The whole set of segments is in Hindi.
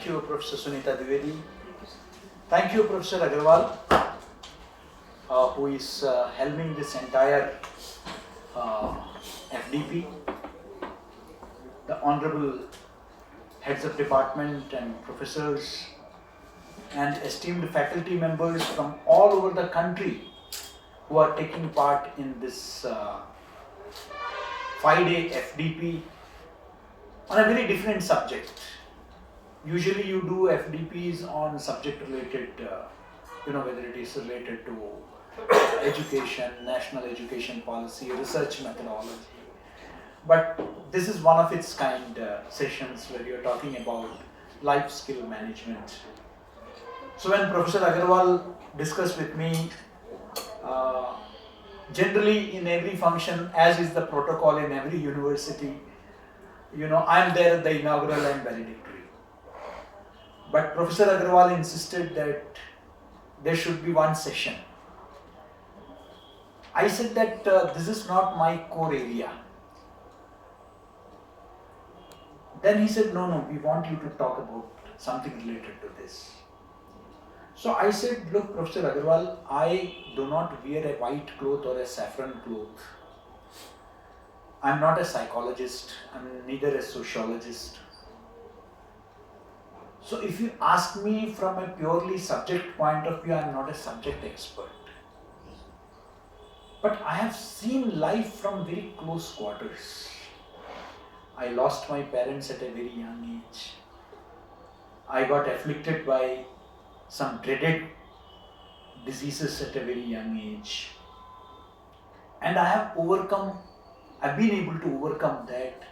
Thank you, Professor Sunita Dwivedi. Thank you, Professor Agarwal, who is helming this entire FDP. The honorable heads of department and professors and esteemed faculty members from all over the country who are taking part in this 5-day FDP on a very different subject. Usually you do FDPs on subject related, whether it is related to education, national education policy, research methodology. But this is one of its kind sessions where you're talking about life skill management. So when Professor Agarwal discussed with me, generally in every function, as is the protocol in every university, I'm there at the inaugural and valedictory. But Professor Agarwal insisted that there should be one session. I said that this is not my core area. Then he said, no, we want you to talk about something related to this. So I said, look, Professor Agarwal, I do not wear a white cloth or a saffron cloth. I'm not a psychologist, I'm neither a sociologist. So if you ask me from a purely subject point of view, I'm not a subject expert. But I have seen life from very close quarters. I lost my parents at a very young age. I got afflicted by some dreaded diseases at a very young age. And I've been able to overcome that.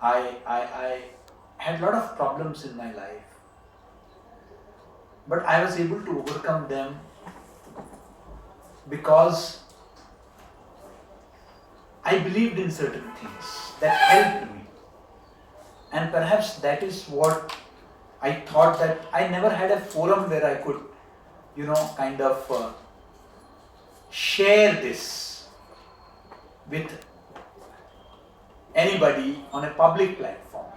I had a lot of problems in my life. But I was able to overcome them because I believed in certain things that helped me. And perhaps that is what I thought, that I never had a forum where I could, share this with anybody on a public platform.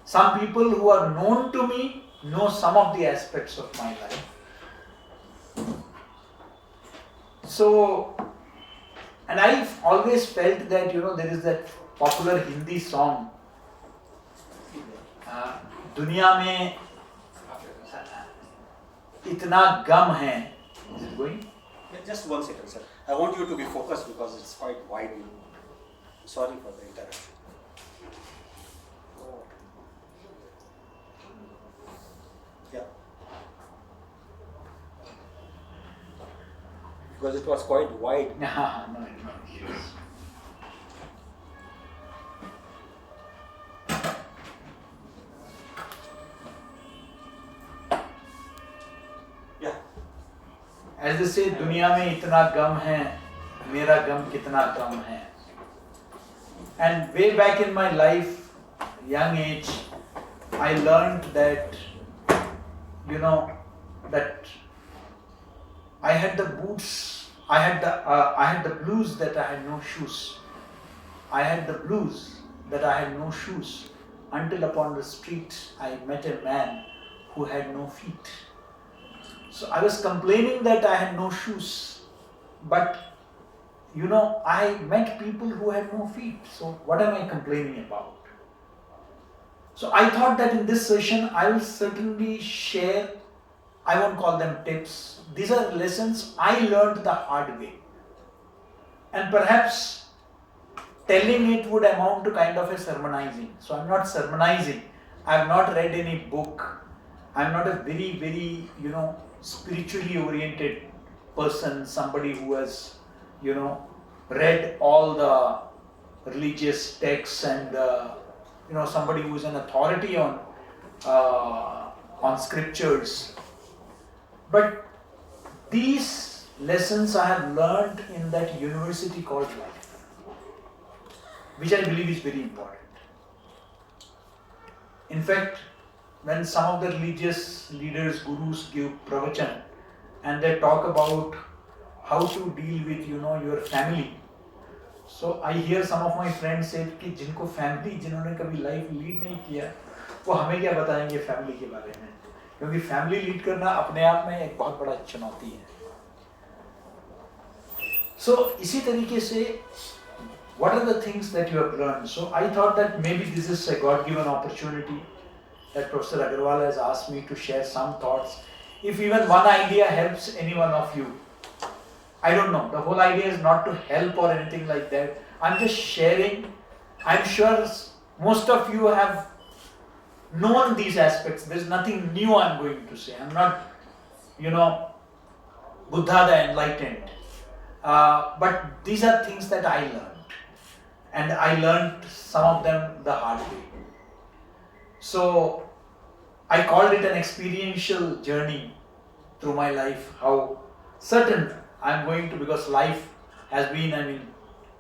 Some people who are known to me know some of the aspects of my life. So, and I've always felt that, there is that popular Hindi song, दुनिया में इतना गम है. Is it going? Yeah, just 1 second, sir. I want you to be focused because it's quite wide. Sorry for the interruption. Yeah. Because it was quite wide. No. Yes. Yeah. As they say, दुनिया में इतना गम है, मेरा गम कितना कम है. And way back in my life, young age, I learned that, that I had the boots, I had the blues that I had no shoes. I had the blues that I had no shoes until upon the street I met a man who had no feet. So I was complaining that I had no shoes, but I met people who had no feet. So what am I complaining about? So I thought that in this session I will certainly share, I won't call them tips. These are lessons I learned the hard way. And perhaps telling it would amount to kind of a sermonizing. So I'm not sermonizing. I have not read any book. I'm not a very, very, spiritually oriented person, somebody who has, read all the religious texts and, somebody who is an authority on scriptures. But these lessons I have learned in that university called life, which I believe is very important. In fact, when some of the religious leaders, gurus give pravachan and they talk about how to deal with, your family. So I hear some of my friends say कि जिनको family, जिन्होंने कभी life lead नहीं किया, वो हमें क्या बताएंगे फैमिली के बारे में, क्योंकि फैमिली लीड करना अपने आप में एक बहुत बड़ा चुनौती है। सो इसी तरीके से what are the things that you have learned? So I thought that maybe this is a God-given opportunity that Professor Agarwal has asked me to share some thoughts. If even one idea helps any one of you, I don't know. The whole idea is not to help or anything like that. I'm just sharing. I'm sure most of you have known these aspects. There's nothing new I'm going to say. I'm not, Buddha the Enlightened. But these are things that I learned. And I learned some of them the hard way. So I called it an experiential journey through my life. How certain I'm going to, because life has been,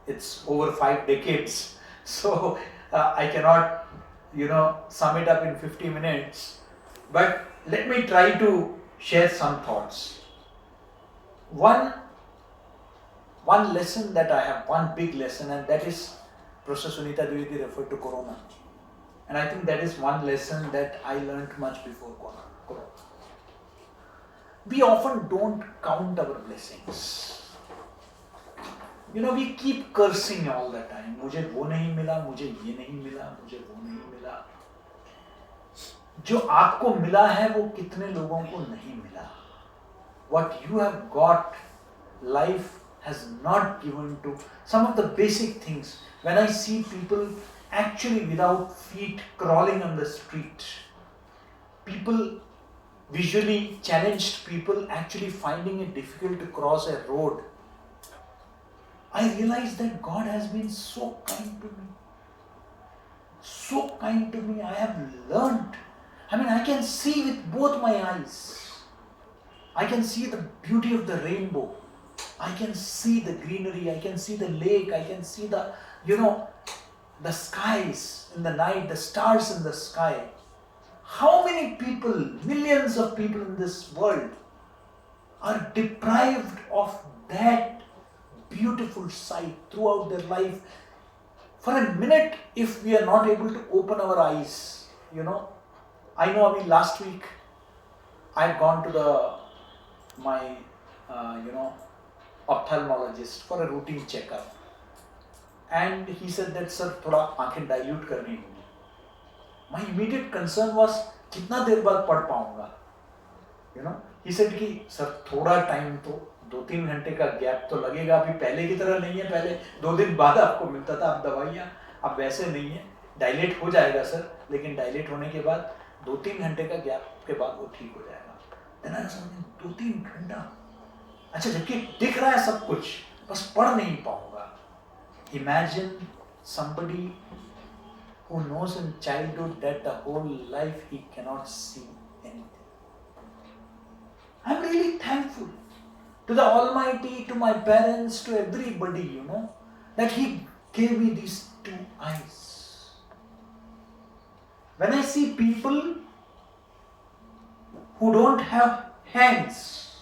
it's over 5 decades. So I cannot, sum it up in 50 minutes. But let me try to share some thoughts. One lesson that I have, one big lesson, and that is Professor Sunita Dwivedi referred to Corona. And I think that is one lesson that I learned much before Corona. We often don't count our blessings. We keep cursing all the time. मुझे वो नहीं मिला, मुझे ये नहीं मिला, मुझे वो नहीं मिला. जो आपको मिला है वो कितने लोगों को नहीं मिला. What you have got, life has not given to some of the basic things. When I see people actually without feet crawling on the street, people, visually challenged people actually finding it difficult to cross a road, I realize that God has been so kind to me. So kind to me. I have learned. I can see with both my eyes. I can see the beauty of the rainbow. I can see the greenery. I can see the lake. I can see the, the skies in the night, the stars in the sky. How many people, millions of people in this world are deprived of that beautiful sight throughout their life? For a minute, if we are not able to open our eyes, last week I had gone to my ophthalmologist for a routine checkup, and he said that sir, थोड़ा आंखें dilute करनी होगी. My immediate concern was कितना देर बाद पढ़ पाऊंगा. He said कि सर थोड़ा टाइम तो 2-3 घंटे का गैप तो लगेगा. अभी पहले की तरह नहीं है. पहले 2 दिन बाद आपको मिलता था आप दवाइयाँ, अब वैसे नहीं है. डायलेट हो जाएगा सर, लेकिन डायलेट होने के बाद 2-3 घंटे का गैप के बाद वो ठीक हो जाएगा. Then I was thinking 2-3 घंटा, अच्छा जबकि दिख रहा है सब कुछ, बस पढ़ नहीं पाऊंगा. Imagine somebody who knows in childhood that the whole life he cannot see anything. I'm really thankful to the Almighty, to my parents, to everybody, that He gave me these 2 eyes. When I see people who don't have hands,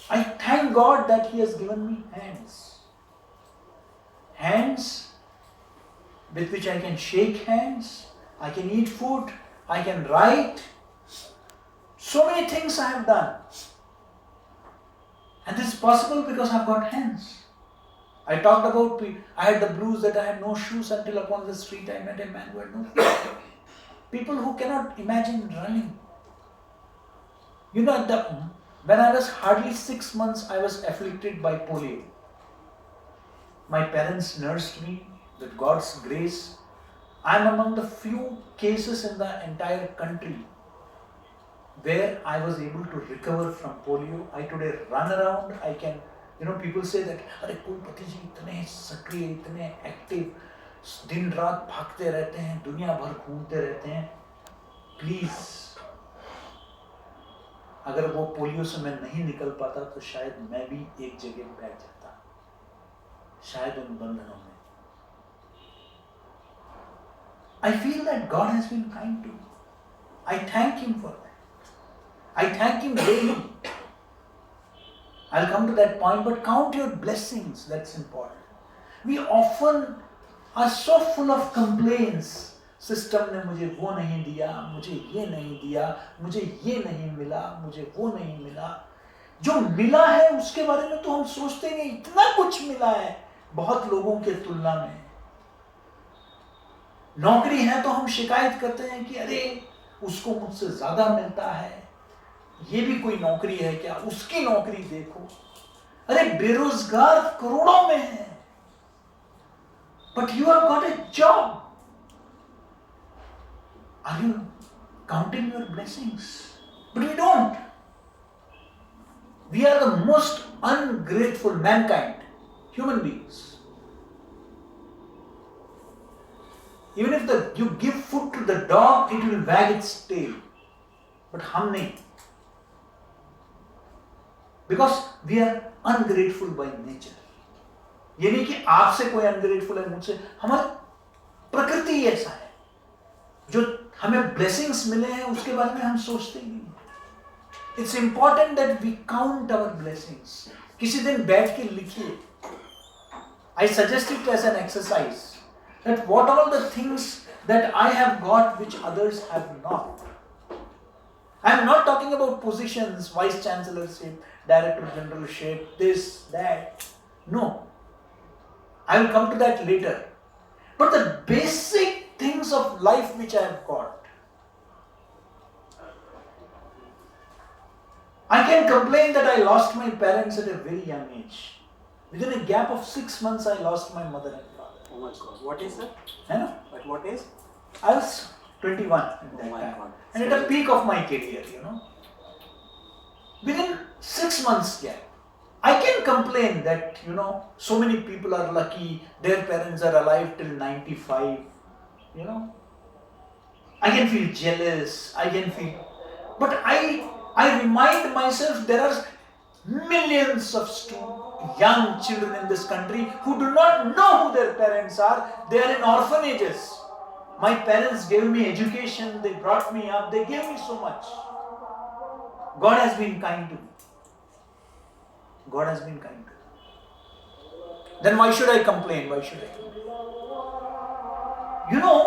I thank God that He has given me hands. Hands with which I can shake hands, I can eat food, I can write. So many things I have done. And this is possible because I've got hands. I talked about, I had the blues that I had no shoes until upon the street I met a man who had no feet. People who cannot imagine running. When I was hardly 6 months, I was afflicted by polio. My parents nursed me with God's grace. I am among the few cases in the entire country where I was able to recover from polio. I today run around. I can, people say that, अरे कुलपति जी इतने सक्रिय, इतने एक्टिव, दिन रात भागते रहते हैं, दुनिया भर घूमते रहते हैं. प्लीज, अगर वो पोलियो से मैं नहीं निकल पाता तो शायद मैं भी एक जगह बैठ जाता, शायद उन बंधनों में. I feel that God has been kind to me. I thank Him for that. I thank Him daily. I'll come to that point, but count your blessings, that's important. We often are so full of complaints. System ने मुझे वो नहीं दिया, मुझे ये नहीं दिया, मुझे ये नहीं मिला, मुझे वो नहीं मिला. जो मिला है उसके बारे में तो हम सोचते नहीं, इतना कुछ मिला है बहुत लोगों के तुलना में. नौकरी है तो हम शिकायत करते हैं कि अरे उसको मुझसे ज्यादा मिलता है, ये भी कोई नौकरी है क्या, उसकी नौकरी देखो. अरे बेरोजगार करोड़ों में है, but you have got a job. Are you counting your blessings? But we don't. We are the most ungrateful mankind, human beings. Even if you give food to the dog, it will wag its tail. But हम नहीं. Because we are ungrateful by nature. ये नहीं कि आपसे कोई ungrateful है, मुझसे. हमारी प्रकृति ऐसा है. जो हमें blessings मिले हैं उसके बारे में हम सोचते ही नहीं. It's important that we count our blessings. किसी दिन बैठ के लिखिए. I suggest it as an exercise. That what are all the things that I have got which others have not. I am not talking about positions, vice chancellorship, director generalship, this, that. No. I will come to that later. But the basic things of life which I have got. I can complain that I lost my parents at a very young age. Within a gap of 6 months, I lost my mother and father. Oh my God. What is that? है ना? At what age? I was 21 at that Oh my time. God. And at the peak of my career, you know. Within 6 months gap, I can complain that, you know, so many people are lucky, their parents are alive till 95, you know. I can feel jealous, I can feel, but I remind myself there are millions of young children in this country who do not know who their parents are. They are in orphanages. My parents gave me education, they brought me up, they gave me so much. God has been kind to me. God has been kind to me. Then why should I complain? Why should I complain? You know,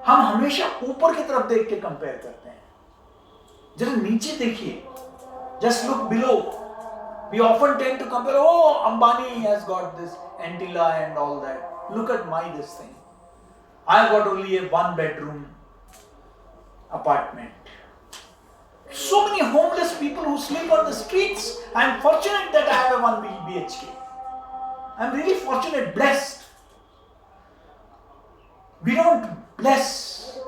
हम हमेशा ऊपर की तरफ देख के कंपेयर करते हैं. जरा नीचे देखिए. Just look below. We often tend to compare, oh, Ambani has got this Antilla and all that. Look at this thing. I've got only a 1-bedroom apartment. So many homeless people who sleep on the streets. I'm fortunate that I have a 1 BHK. I'm really fortunate, blessed. We don't bless.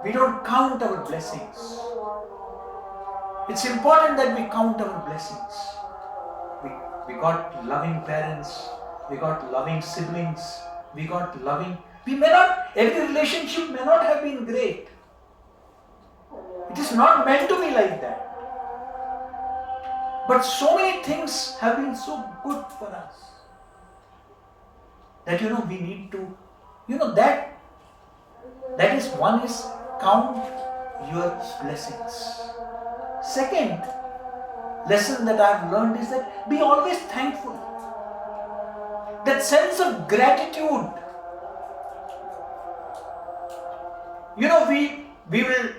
We don't count our blessings. It's important that we count our blessings. We got loving parents, we got loving siblings, we got loving. Every relationship may not have been great. It is not meant to be like that. But so many things have been so good for us that, you know, we need to, you know, that is one is count your blessings. Second lesson that I have learned is that be always thankful. That sense of gratitude. You know, we will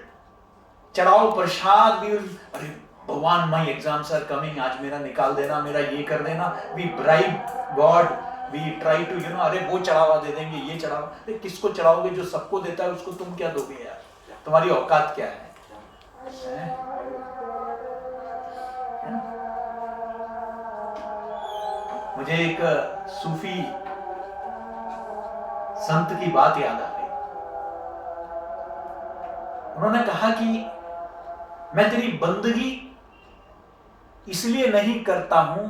चढ़ाओ प्रसाद, we will, अरे भगवान, my exams are coming, आज मेरा निकाल देना, मेरा ये कर देना. We bribe God, we try to, you know, अरे वो चढ़ावा दे देंगे, ये चढ़ावा. अरे किसको चढ़ाओगे? जो सबको देता है उसको तुम क्या दोगे यार? तुम्हारी औकात क्या है? मुझे एक सूफी संत की बात याद आ गई. उन्होंने कहा कि मैं तेरी बंदगी इसलिए नहीं करता हूं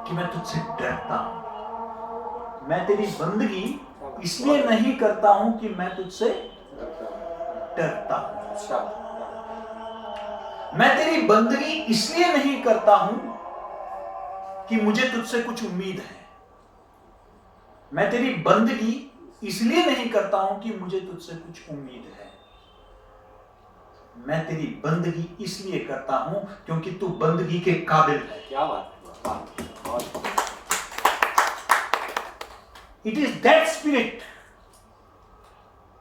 कि मैं तुझसे डरता हूं. मैं तेरी बंदगी इसलिए नहीं करता हूं कि मैं तुझसे डरता हूं. मैं तेरी बंदगी इसलिए नहीं करता हूं कि मुझे तुझसे कुछ उम्मीद है. मैं तेरी बंदगी इसलिए नहीं करता हूं कि मुझे तुझसे कुछ उम्मीद है. मैं तेरी बंदगी इसलिए करता हूं क्योंकि तू बंदगी के काबिल है. क्या बात है. It is that spirit,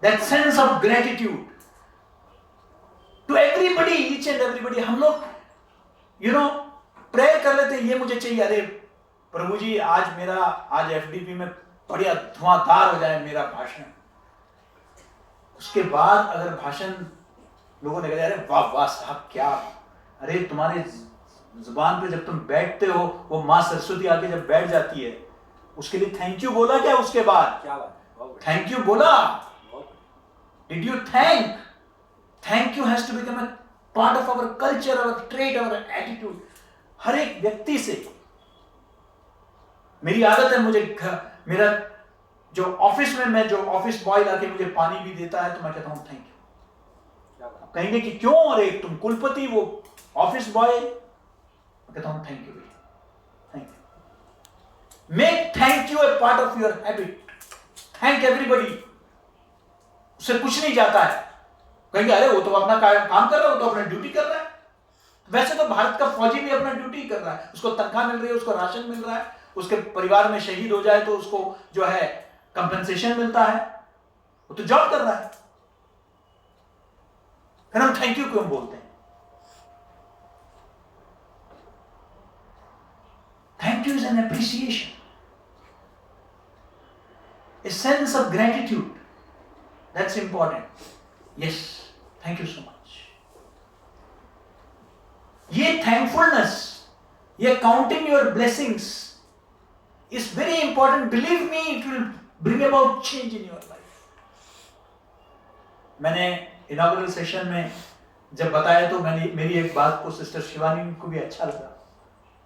that sense of gratitude to everybody, each and everybody. हम लोग प्रेयर कर लेते हैं, ये मुझे चाहिए, अरे प्रभु जी आज एफडीपी में बढ़िया धुआंधार हो जाए मेरा भाषण। उसके बाद अगर भाषण लोगों ने कहा अरे वाह वाह साहब क्या, अरे तुम्हारे जुबान पे जब तुम बैठते हो, वो माँ सरस्वती आके जब बैठ जाती है, उसके लिए थैंक यू बोला क्या? उसके बाद क्या बात है, थैंक यू बोला? Did you thank? Thank you has to become a part of our culture, our trait, our attitude. हर एक व्यक्ति से मेरी आदत है, मेरा जो ऑफिस में मैं जो ऑफिस बॉय लाके मुझे पानी भी देता है तो मैं कहता हूं थैंक यू। कहेंगे कि क्यों, अरे तुम कुलपति, वो ऑफिस बॉय, मैं कहता हूं थैंक यू भैया, thank you. Make thank U A part of your habit. Thank everybody, उससे कुछ नहीं जाता है। कहेंगे अरे वो तो अपना काम कर रहा है, वो तो अपना ड्यूटी कर रहा है। वैसे तो भारत का फौजी भी अपना ड्यूटी कर रहा है, उसको तनख्वाह मिल रही है, उसको राशन मिल रहा है, उसके परिवार में शहीद हो जाए तो उसको जो है कंपनसेशन मिलता है, वो तो जॉब कर रहा है। फिर हम थैंक यू क्यों बोलते हैं? Thank you is an appreciation, a sense of gratitude, that's important. Yes, thank you so much. ये थैंकफुलनेस, ये counting your blessings is very important. Believe me, it will bring about change in your life. मैंने इनॉग्रेल सेशन में जब बताया तो मेरी एक बात को सिस्टर शिवानी को भी अच्छा लगा।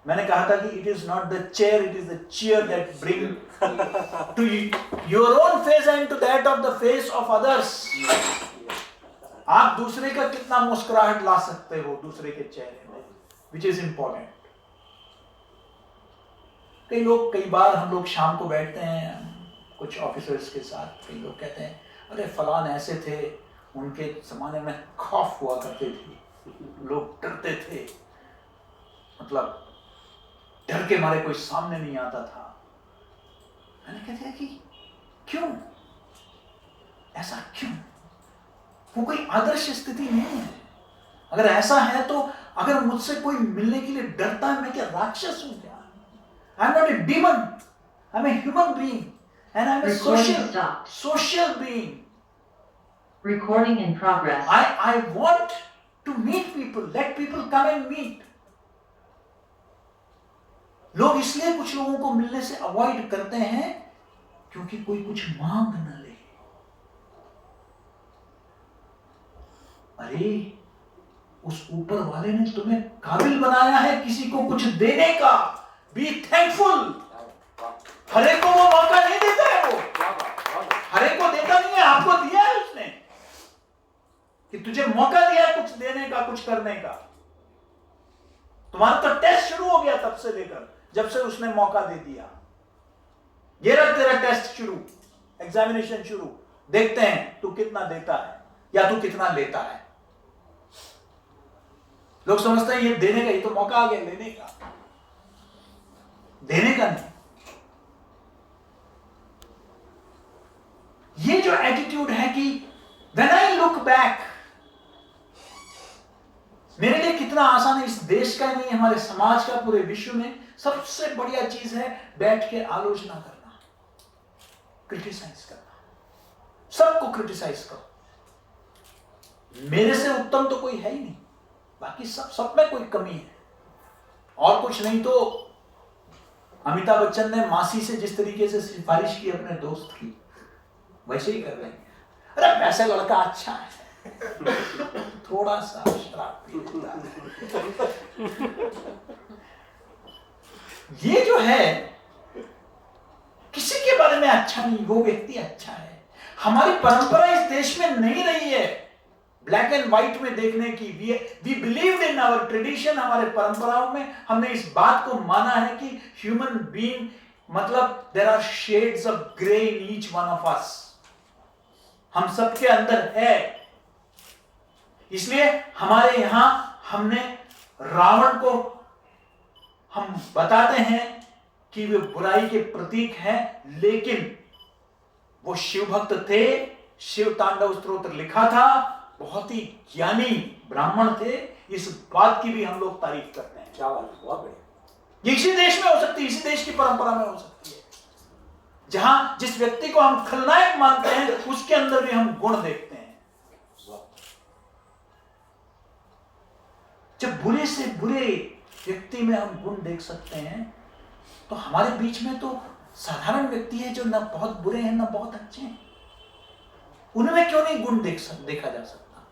मैंने कहा था कि it is not the chair, it is the cheer that bring to your own face and to that of the face of others. आप दूसरे का कितना मुस्कुराहट ला सकते हो दूसरे के चेहरे में, which is important. कई बार हम लोग शाम को बैठते हैं कुछ ऑफिसर्स के साथ, कई लोग कहते हैं अरे फलान ऐसे थे, उनके जमाने में खौफ हुआ करते थे, लोग डरते थे, मतलब डर के मारे कोई सामने नहीं आता था। मैंने कहते हैं कि क्यों ऐसा, क्यों? वो कोई आदर्श स्थिति नहीं है। अगर ऐसा है तो अगर मुझसे कोई मिलने के लिए डरता है, मैं क्या राक्षस हूं क्या? I'm not a demon. I'm a human being, and I'm a social being. Recording in progress. I want to meet people. Let people come and meet. लोग इसलिए कुछ लोगों को मिलने से अवॉइड करते हैं क्योंकि कोई कुछ मांग न ले। अरे उस ऊपर वाले ने तुम्हें काबिल बनाया है किसी को कुछ देने का। Be thankful. हर एक को वो मौका नहीं देता है, वो हर एक को देता नहीं है, आपको दिया है उसने कि तुझे मौका दिया है कुछ देने का, कुछ करने का। तुम्हारा तो टेस्ट शुरू हो गया तब से लेकर जब से उसने मौका दे दिया। ये रहा तेरा टेस्ट शुरू, एग्जामिनेशन शुरू। देखते हैं तू कितना देता है या तू कितना लेता है। लोग समझते हैं ये देने का, ये तो मौका आ गया लेने का, देने का नहीं। ये जो एटीट्यूड है कि when I look back, मेरे लिए कितना आसान है, इस देश का नहीं, हमारे समाज का, पूरे विश्व में सबसे बढ़िया चीज है बैठ के आलोचना करना, क्रिटिसाइज करना। सबको क्रिटिसाइज करो। मेरे से उत्तम तो कोई है ही नहीं, बाकी सब में कोई कमी है। और कुछ नहीं तो अमिताभ बच्चन ने मासी से जिस तरीके से सिफारिश की अपने दोस्त की, वैसे ही कर रहे हैं। अरे वैसे लड़का अच्छा है, थोड़ा सा शराब पी लेता है। ये जो है किसी के बारे में अच्छा नहीं, वो व्यक्ति अच्छा है। हमारी परंपरा इस देश में नहीं रही है ब्लैक एंड व्हाइट में देखने की। We believed in our tradition, हमारे परंपराओं में हमने इस बात को माना है कि ह्यूमन बीइंग मतलब there are shades of grey in each one of us. हम सबके अंदर है। इसलिए हमारे यहां हमने रावण को हम बताते हैं कि वे बुराई के प्रतीक हैं, लेकिन वो शिव भक्त थे, शिव तांडव स्तोत्र लिखा था, बहुत ही ज्ञानी ब्राह्मण थे। इस बात की भी हम लोग तारीफ करते हैं। क्या बात है, बहुत बढ़िया। ये इसी देश में हो सकती है, इसी देश की परंपरा में हो सकती है, जहां जिस व्यक्ति को हम खलनायक मानते हैं उसके अंदर भी हम गुण देखते हैं। जब बुरे से बुरे व्यक्ति में हम गुण देख सकते हैं, तो हमारे बीच में तो साधारण व्यक्ति है जो ना बहुत बुरे हैं ना बहुत अच्छे हैं, उनमें क्यों नहीं गुण देखा जा सकता?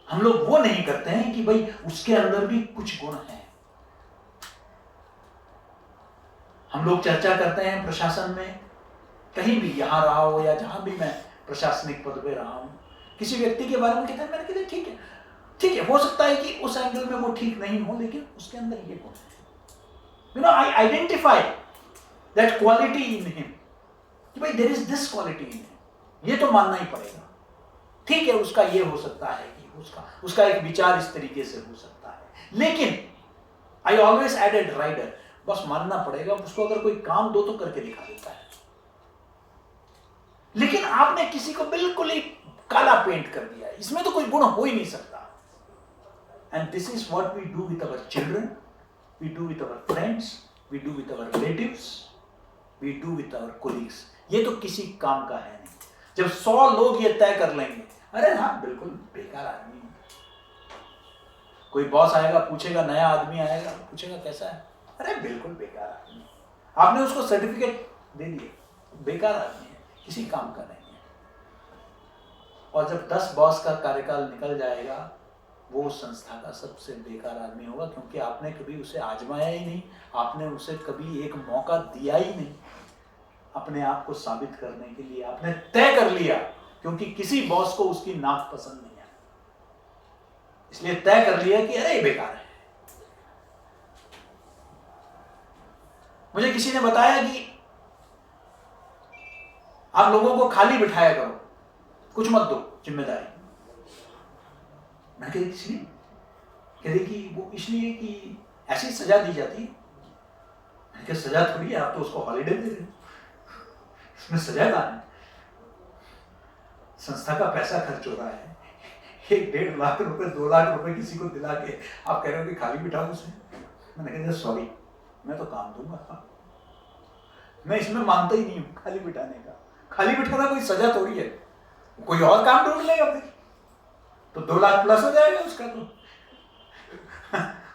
हम लोग वो नहीं करते हैं कि भाई उसके अंदर भी कुछ गुण है। हम लोग चर्चा करते हैं प्रशासन में, कहीं भी यहां रहा हो या जहां भी मैं प्रशासनिक पद पे रहा हूं, किसी व्यक्ति के बारे में कहते हैं, मैंने कहते ठीक है, ठीक है, हो सकता है कि उस एंगल में वो ठीक नहीं हो, लेकिन उसके अंदर ये गुण है। You know, I identify that quality in him, कि भाई there is this quality in him, ये तो मानना ही पड़ेगा। ठीक है, उसका ये हो सकता है कि उसका एक विचार इस तरीके से हो सकता है, लेकिन आई ऑलवेज एडेड राइडर, बस मानना पड़ेगा उसको, अगर कोई काम दो तो करके दिखा देता है। लेकिन आपने किसी को बिल्कुल ही काला पेंट कर दिया है, इसमें तो कोई गुण हो ही नहीं सकता। And this is what we do with our children, we do with our friends, we do with our relatives, we do with our colleagues. ये तो किसी काम का है नहीं। जब 100 लोग ये तय कर लेंगे, अरे हाँ बिल्कुल बेकार आदमी है, कोई बॉस आएगा पूछेगा, नया आदमी आएगा पूछेगा कैसा है, अरे बिल्कुल बेकार आदमी, आपने उसको सर्टिफिकेट दे दिए, बेकार आदमी है, किसी काम का नहीं है। और जब 10 बॉस का कार्यकाल निकल जाएगा, वो संस्था का सबसे बेकार आदमी होगा, क्योंकि आपने कभी उसे आजमाया ही नहीं, आपने उसे कभी एक मौका दिया ही नहीं अपने आप को साबित करने के लिए। आपने तय कर लिया, क्योंकि किसी बॉस को उसकी नाक पसंद नहीं है, इसलिए तय कर लिया कि अरे बेकार है। मुझे किसी ने बताया कि आप लोगों को खाली बिठाया करो, कुछ मत दो जिम्मेदारी। मैं कहती कह रही कि वो इसलिए कि ऐसी सजा दी जाती है। मैंने कहा सजा थोड़ी है, आप तो उसको हॉलीडे दे रहे हो, इसमें सजा कहाँ है? संस्था का पैसा खर्च हो रहा है, 1-1.5 लाख रुपए 2 लाख रुपए किसी को दिला के आप कह रहे हो कि खाली बिठाओ उसे। मैंने कहा सॉरी, मैं तो काम दूंगा, मैं इसमें मानता ही नहीं हूँ खाली बिठाने का। खाली बिठाना कोई सजा थोड़ी है, कोई और काम ढूंढ लेगा फिर तो 2 लाख प्लस हो जाएगा उसका, तो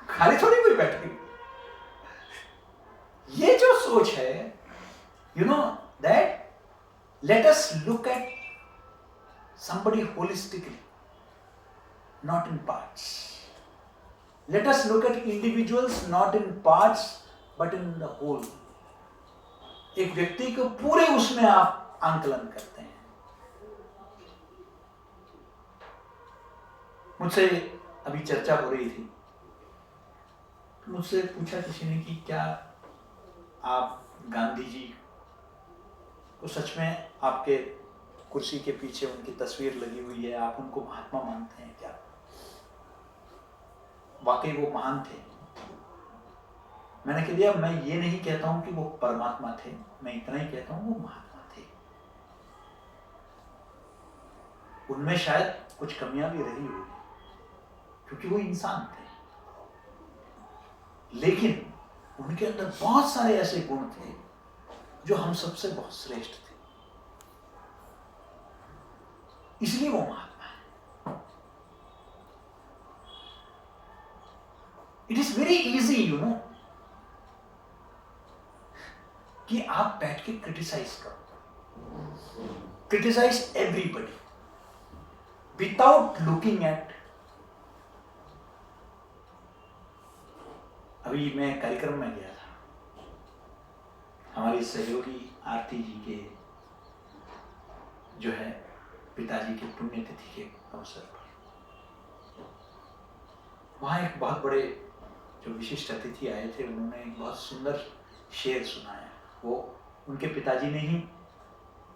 खाली थोड़ी कोई बैठेगी। ये जो सोच है, you know that let us look at somebody holistically, not in parts. Let us look at individuals not in parts but in the whole. एक व्यक्ति को पूरे उसमें आप आंकलन करते हैं। मुझसे अभी चर्चा हो रही थी, मुझसे पूछा किसी ने कि क्या आप गांधी जी को सच में, आपके कुर्सी के पीछे उनकी तस्वीर लगी हुई है, आप उनको महात्मा मानते हैं क्या? वाकई वो महान थे। मैंने कह दिया, मैं ये नहीं कहता हूं कि वो परमात्मा थे, मैं इतना ही कहता हूं वो महात्मा थे। उनमें शायद कुछ कमियां भी रही होगी, क्योंकि वो इंसान थे, लेकिन उनके अंदर बहुत सारे ऐसे गुण थे जो हम सबसे बहुत श्रेष्ठ थे, इसलिए वो महात्मा है। It is very easy, you know, कि आप बैठ के क्रिटिसाइज करो, criticise everybody without looking at. अभी मैं कार्यक्रम में गया था, हमारी सहयोगी आरती जी के जो है पिताजी की पुण्यतिथि के अवसर पर, वहाँ एक बहुत बड़े जो विशिष्ट अतिथि आए थे, उन्होंने एक बहुत सुंदर शेर सुनाया। वो उनके पिताजी ने ही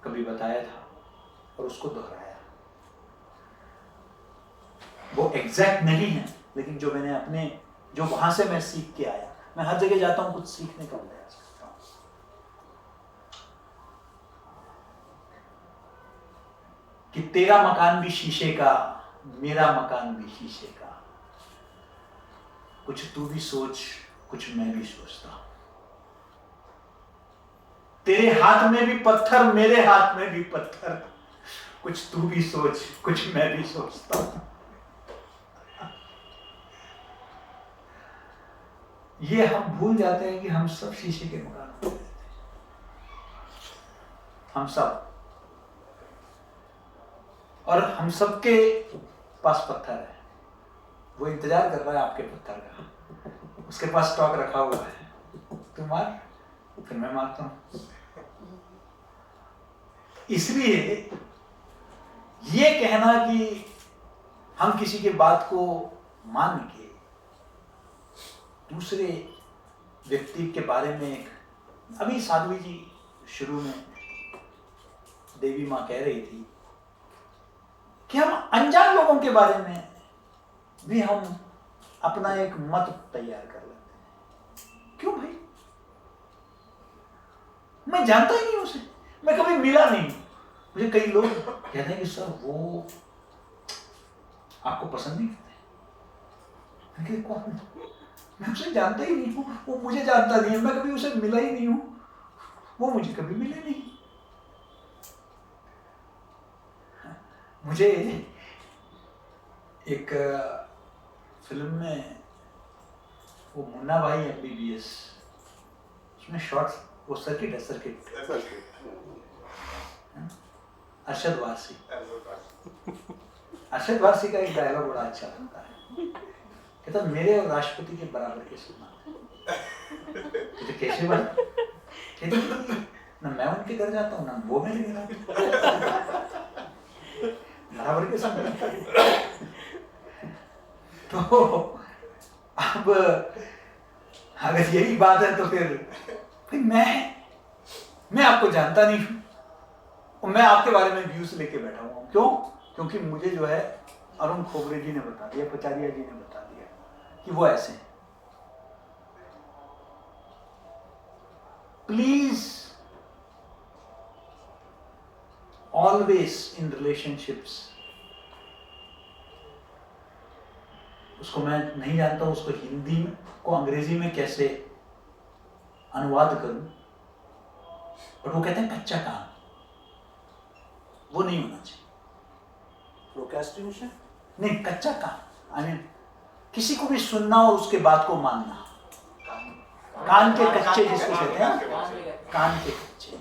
कभी बताया था और उसको दोहराया। वो एग्जैक्ट नहीं है, लेकिन जो मैंने अपने, जो वहां से मैं सीख के आया, मैं हर जगह जाता हूँ कुछ सीखने का प्रयास करता हूँ। कि तेरा मकान भी शीशे का, मेरा मकान भी शीशे का, कुछ तू भी सोच, कुछ मैं भी सोचता हूं। तेरे हाथ में भी पत्थर, मेरे हाथ में भी पत्थर, कुछ तू भी सोच, कुछ मैं भी सोचता हूं। ये हम भूल जाते हैं कि हम सब शीशे के मकान में रहते हैं। हम सब, और हम सबके पास पत्थर है। वो इंतजार कर रहा है आपके पत्थर का, उसके पास स्टॉक रखा हुआ है। तू मार, फिर मैं मारता हूं। इसलिए ये कहना कि हम किसी के बात को मान के दूसरे व्यक्ति के बारे में, अभी साध्वी जी शुरू में देवी माँ कह रही थी कि हम अनजान लोगों के बारे में भी हम अपना एक मत तैयार कर लेते हैं। क्यों भाई? मैं जानता ही नहीं उसे, मैं कभी मिला नहीं। मुझे कई लोग कहते हैं कि सर वो आपको पसंद नहीं करते। मैं कहती कौन? मैं उसे जानता ही नहीं हूं, वो मुझे जानता नहीं है, मैं कभी उसे मिला ही नहीं हूं, वो मुझे कभी मिले नहीं। मुझे एक फिल्म में वो मुन्ना भाई MBBS, उसमें शॉर्ट्स, वो सर्किट है, सर्किट, अरशद वारसी का एक डायलॉग बड़ा अच्छा लगता है। कहता मेरे और राष्ट्रपति के बराबर के सुना। तो कैसे बना? कहते ना मैं उनके घर जाता हूँ ना वो मेरे घर आते, बराबर के सुना। तो अब अगर यही बात है तो फिर मैं आपको जानता नहीं हूं और मैं आपके बारे में व्यूज लेके बैठा हुआ हूं। क्यों? क्योंकि मुझे जो है अरुण खोबरे जी ने बता दिया, पचारिया जी ने बता दिया कि वो ऐसे हैं। प्लीज ऑलवेज इन रिलेशनशिप्स, उसको मैं नहीं जानता हूं उसको हिंदी में को अंग्रेजी में कैसे अनुवाद करूं, बट वो कहते हैं कच्चा काम, वो नहीं होना चाहिए। प्रोक्रेस्टिनेशन नहीं, कच्चा काम। आई मीन किसी को भी सुनना और उसके बात को मानना। कान के कच्चे जिसको कहते हैं, कान के कच्चे।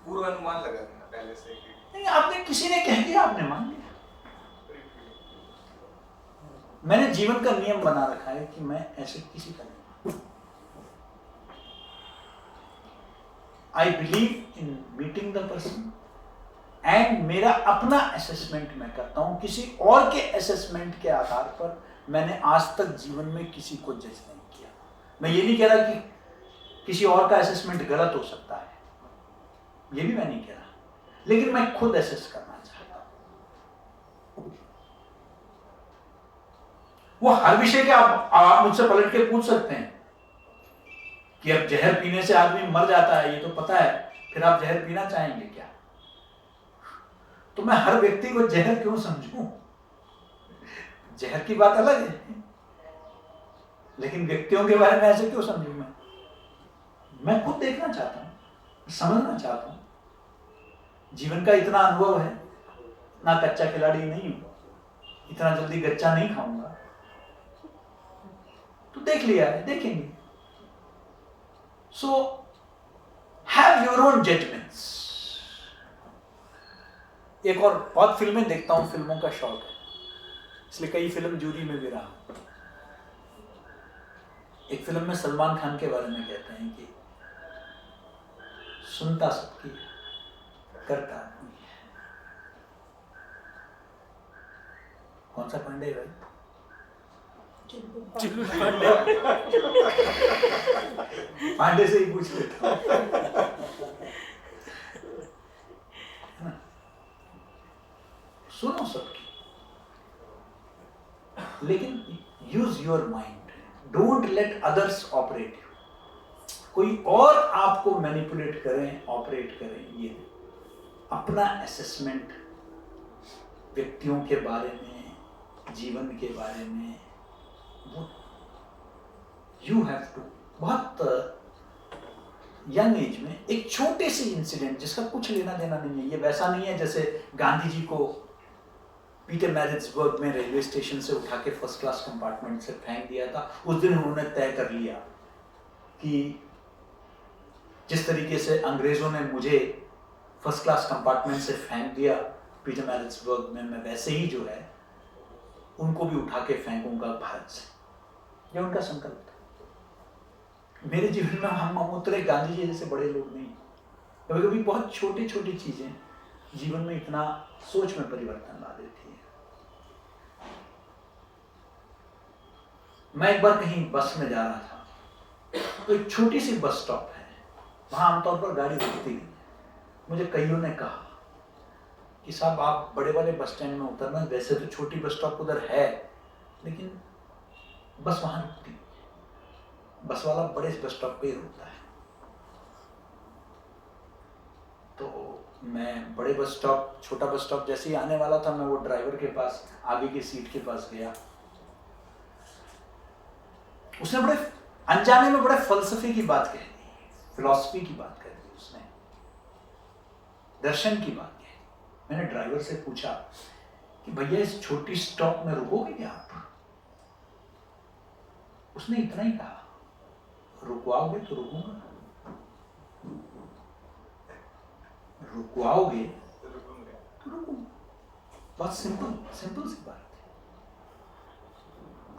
पूर्वानुमान लगा देना पहले से। नहीं, आपने किसी ने कह दिया आपने मान लिया। मैंने जीवन का नियम बना रखा है कि मैं ऐसे किसी का नहीं। I believe in meeting the person and मेरा अपना असेसमेंट मैं करता हूं, किसी और के असेसमेंट के आधार पर मैंने आज तक जीवन में किसी को जज नहीं किया। मैं ये नहीं कह रहा कि किसी और का असेसमेंट गलत हो सकता है, ये भी मैं नहीं कह रहा, लेकिन मैं खुद असेस करना चाहता हूं। वो हर विषय के आप मुझसे पलट के पूछ सकते हैं कि अब जहर पीने से आदमी मर जाता है, ये तो पता है, फिर आप जहर पीना चाहेंगे क्या? तो मैं हर व्यक्ति को जहर क्यों समझूं? जहर की बात अलग है, लेकिन व्यक्तियों के बारे में ऐसे क्यों समझूं? मैं खुद देखना चाहता हूं, समझना चाहता हूं। जीवन का इतना अनुभव है, ना कच्चा खिलाड़ी नहीं हूं, इतना जल्दी गच्चा नहीं खाऊंगा। तो देख लिया है, देखेंगे। So have your own judgements. एक और बहुत फिल्में देखता हूं, फिल्मों का शौक है, इसलिए कई फिल्म जूरी में भी रहा। एक फिल्म में सलमान खान के बारे में कहते हैं कि सुनता सबकी करता नहीं है। कौन सा पांडे भाई? पांडे से ही पूछ लेता हूं। सुनो सबकी, लेकिन use your mind, don't let others operate you. कोई और आपको मैनिपुलेट करें, ऑपरेट करें, ये अपना असेसमेंट व्यक्तियों के बारे में, जीवन के बारे में, वो यू हैव टू बहुत यंग एज में एक छोटे से इंसिडेंट जिसका कुछ लेना देना नहीं है, ये वैसा नहीं है जैसे गांधी जी को पीटर मैरिट्सबर्ग में रेलवे स्टेशन से उठा के फर्स्ट क्लास कंपार्टमेंट से फेंक दिया था। उस दिन उन्होंने तय कर लिया कि जिस तरीके से अंग्रेजों ने मुझे फर्स्ट क्लास कंपार्टमेंट से फेंक दिया पीटर मैरिट्सबर्ग में, मैं वैसे ही जो है उनको भी उठा के फेंकूंगा भारत से। ये उनका संकल्प था। मेरे जीवन में हम उतरे गांधी जी जैसे बड़े लोग नहीं, कभी कभी बहुत छोटी छोटी चीजें जीवन में इतना सोच में परिवर्तन ला देती है। मैं एक बार कहीं बस में जा रहा था, तो एक छोटी सी बस स्टॉप है, वहां आमतौर पर गाड़ी रुकती नहीं। मुझे कईयों ने कहा कि साहब आप बड़े वाले बस स्टैंड में उतरना, वैसे तो छोटी बस स्टॉप उधर है लेकिन बस वहां रुकती नहीं, बस वाला बड़े बस स्टॉप पे ही रुकता है। तो मैं बड़े बस स्टॉप, छोटा बस स्टॉप जैसे ही आने वाला था, मैं वो ड्राइवर के पास आगे की सीट के पास गया। उसने बड़े अनजाने में बड़े फलसफे की बात कह दी, फिलॉसफी की बात कह दी, उसने दर्शन की बात कह दी। मैंने ड्राइवर से पूछा कि भैया इस छोटी स्टॉप में रुकोगे क्या आप? उसने इतना ही कहा, रुकवाओगे तो रुकूंगा, रुकवाओगे तो रुकूंगा। बहुत सिंपल सिंपल सी बात है।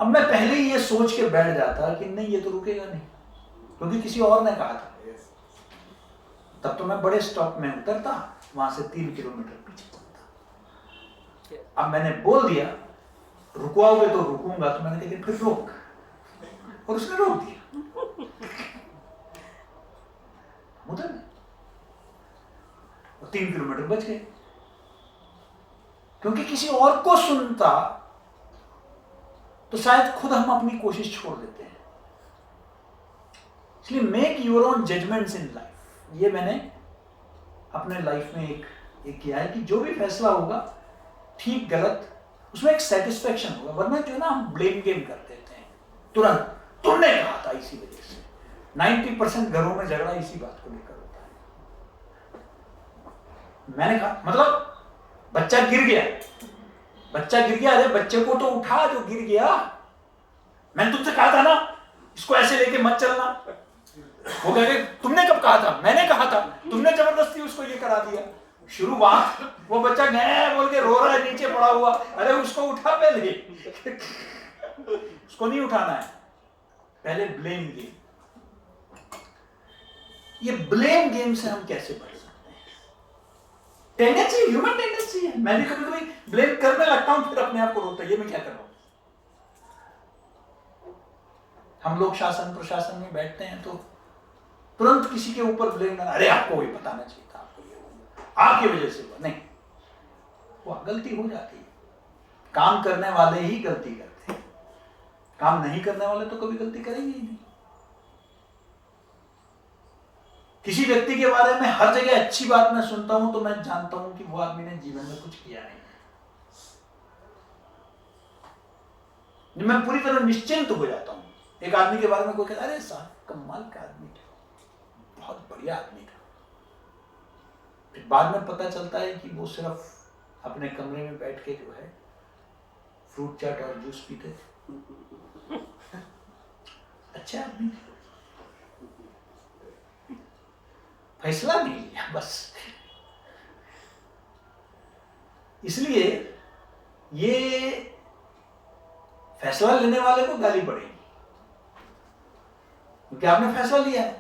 अब मैं पहले ही ये सोच के बैठ जाता कि नहीं ये तो रुकेगा नहीं, क्योंकि किसी और ने कहा था, तब तो मैं बड़े स्टॉप में उतरता, वहां से 3 किलोमीटर पीछे चलता। अब मैंने बोल दिया रुकवाओगे तो रुकूंगा, तो मैंने कहा फिर रोक, और उसने रोक दिया। उधर 3 किलोमीटर बच गए, क्योंकि किसी और को सुनता तो शायद खुद हम अपनी कोशिश छोड़ देते हैं। इसलिए make your own judgements in life. ये मैंने अपने लाइफ में एक किया है कि जो भी फैसला होगा, ठीक गलत, उसमें एक सेटिस्फेक्शन होगा। वरना जो है ना, हम ब्लेम गेम कर देते हैं तुरंत, तुमने कहा था इसी वजह से। 90% घरों में झगड़ा इसी बात को लेकर होता है। मैंने कहा, मतलब बच्चा गिर गया, अरे बच्चे को तो उठा जो गिर गया, मैंने तुमसे कहा था ना इसको ऐसे लेके मत चलना। वो कह रहे तुमने कब कहा था? मैंने कहा था, तुमने जबरदस्ती उसको ये करा दिया। शुरुआत वो बच्चा गए बोल के रो रहा है, नीचे पड़ा हुआ, अरे उसको उठा पहले। उसको नहीं उठाना है, पहले ब्लेम गेम। ये ब्लेम गेम से हम कैसे बच सकते हैं? टेंडेंसी, ह्यूमन टेंडेंसी है। मैं भी कभी कभी ब्लेम करने लगता हूं, फिर अपने आप को रोकता, ये मैं क्या कर रहा हूं। हम लोग शासन प्रशासन में बैठते हैं तो तुरंत किसी के ऊपर ब्लेम करना, अरे आपको भी बताना चाहिए था, आपको ये हुआ, आपकी वजह से हुआ। नहीं, वो गलती हो जाती है। काम करने वाले ही गलती करते हैं, काम नहीं करने वाले तो कभी गलती करेंगे ही नहीं। किसी व्यक्ति के बारे में हर जगह अच्छी बात मैं सुनता हूं तो मैं जानता हूं कि वो आदमी ने जीवन में कुछ किया नहीं। मैं पूरी तरह निश्चिंत हो जाता हूं। एक आदमी के बारे में कोई कहता, अरे साहब कमाल का आदमी था, बहुत बढ़िया आदमी था, फिर बाद में पता चलता है कि वो सिर्फ अपने कमरे में बैठ के जो है फ्रूट चाट और जूस पीते थे। अच्छा आदमी थे, फैसला नहीं लिया बस। इसलिए ये फैसला लेने वाले को गाली पड़ेगी, क्योंकि आपने फैसला लिया है।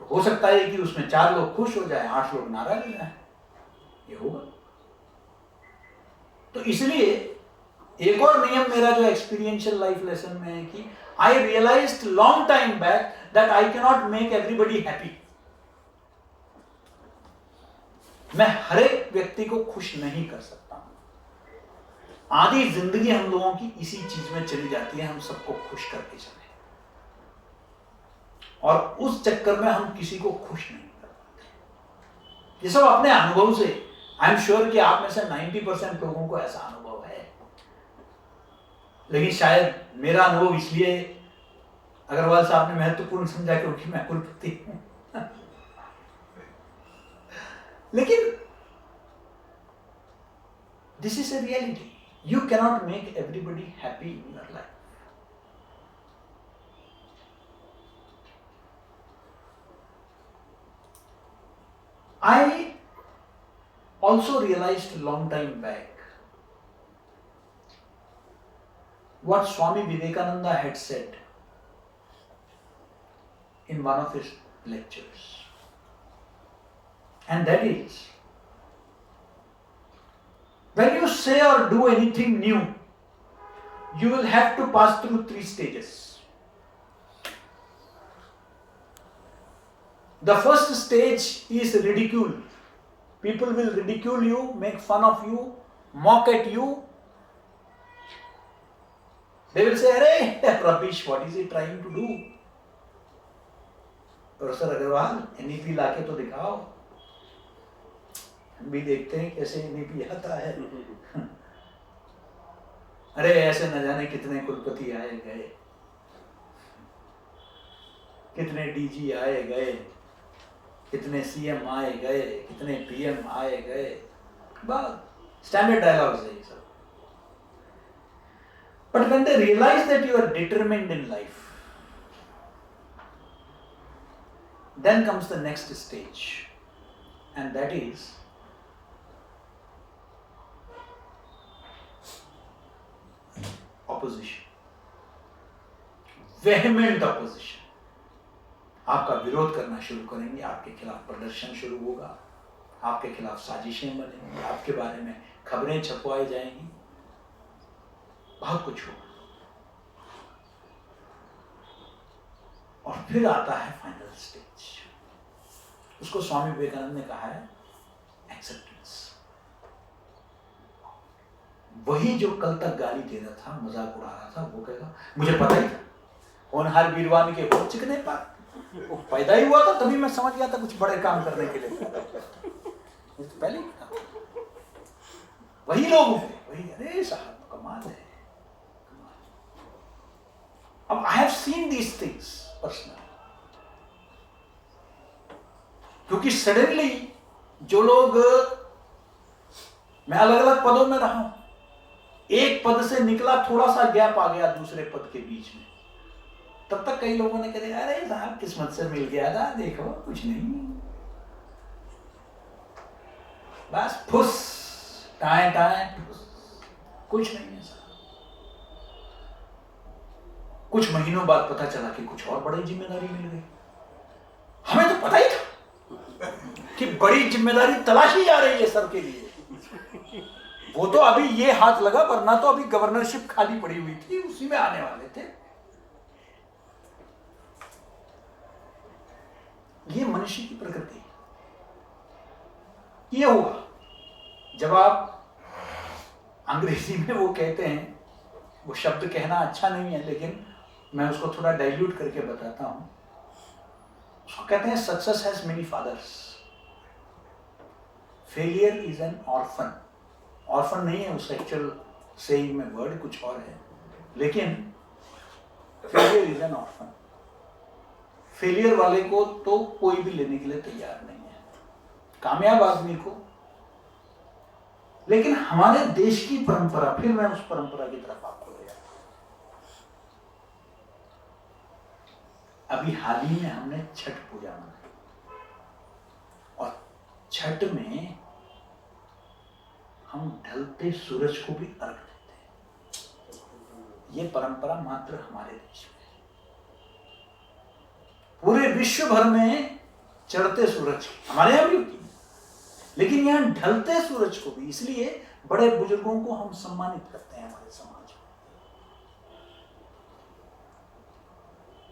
तो हो सकता है कि उसमें 4 लोग खुश हो जाए, 8 लोग नाराज हो जाए, ये होगा। तो इसलिए एक और नियम मेरा जो एक्सपीरियंशियल लाइफ लेसन में है कि I realised long time back that I can not make everybody happy. मैं हर एक व्यक्ति को खुश नहीं कर सकता हूं। आधी जिंदगी हम लोगों की इसी चीज में चली जाती है, हम सबको खुश करके चले, और उस चक्कर में हम किसी को खुश नहीं कर पाते। ये सब अपने अनुभव से आई एम श्योर कि आप में से 90% लोगों को ऐसा अनुभव है, लेकिन शायद मेरा अनुभव इसलिए अग्रवाल साहब ने महत्वपूर्ण समझा क्योंकि मैं कुलपति हूं। लेकिन this is a reality, you cannot make everybody happy in your life. I also realized a long time back what Swami Vivekananda had said in one of his lectures. And that is, when you say or do anything new, you will have to pass through 3 stages. The first stage is ridicule. People will ridicule you, make fun of you, mock at you. They will say, "Arey, rubbish, what is he trying to do? Professor Agrawal, NEP लाके तो दिखाओ, हम भी देखते हैं कैसे NEP आता है। अरे ऐसे न जाने कितने कुलपति आए गए, कितने DG आए गए, कितने CM आए गए, कितने PM आए गए, बहुत स्टैंडर्ड डायलॉग्स है ये सब। But when they realize that you are determined in life, then comes the next stage, and that is opposition, vehement opposition. आपका विरोध करना शुरू करेंगे, आपके खिलाफ प्रदर्शन शुरू होगा, आपके खिलाफ साजिशें बनेंगी, आपके बारे में खबरें छपवाई जाएंगी, बहुत कुछ होगा। और फिर आता है फाइनल स्टेज, उसको स्वामी विवेकानंद ने कहा है एक्सेप्टेंस। वही जो कल तक गाली दे रहा था, मजाक उड़ा रहा था, वो कहेगा मुझे पता ही था, होनहार वीरवान के वो चिकने पर वो पैदा ही हुआ था, तभी मैं समझ गया था कुछ बड़े काम करने के लिए। तो पहले ही था, वही लोग होंगे, वही, अरे साहब कमाल है, कमाल। अब I have seen these things personally, क्योंकि सडनली जो लोग, मैं अलग अलग पदों में रहा हूं, एक पद से निकला, थोड़ा सा गैप आ गया दूसरे पद के बीच में, तब तक कई लोगों ने कहा अरे साहब किस्मत से मिल गया था, देखो कुछ नहीं, बस फुस टाए टाए फुस, कुछ नहीं है साहब। कुछ महीनों बाद पता चला कि कुछ और बड़ी जिम्मेदारी मिल गई। हमें तो पता ही था कि बड़ी जिम्मेदारी तलाशी जा रही है सर के लिए, वो तो अभी ये हाथ लगा, वरना तो अभी गवर्नरशिप खाली पड़ी हुई थी, उसी में आने वाले थे। ये मनुष्य की प्रकृति है। ये होगा जब आप, अंग्रेजी में वो कहते हैं, वो शब्द कहना अच्छा नहीं है लेकिन मैं उसको थोड़ा डाइल्यूट करके बताता हूं, उसको कहते हैं success has many fathers, failure is an orphan. Orphan नहीं है उस एक्चुअल सेइंग में, वर्ड कुछ और है, लेकिन failure is an orphan. Failure वाले को तो कोई भी लेने के लिए तैयार नहीं है, कामयाब आदमी को। लेकिन हमारे देश की परंपरा, फिर मैं उस परंपरा की तरफ आपको ले जाता हूं। अभी हाल ही में हमने छठ पूजा मनाई, और छठ में हम ढलते सूरज को भी अर्घ देते हैं। ये परंपरा मात्र हमारे देश में, पूरे विश्व भर में चढ़ते सूरज हमारे यहां भी होती है, लेकिन यहां ढलते सूरज को भी, इसलिए बड़े बुजुर्गों को हम सम्मानित करते हैं हमारे समाज में।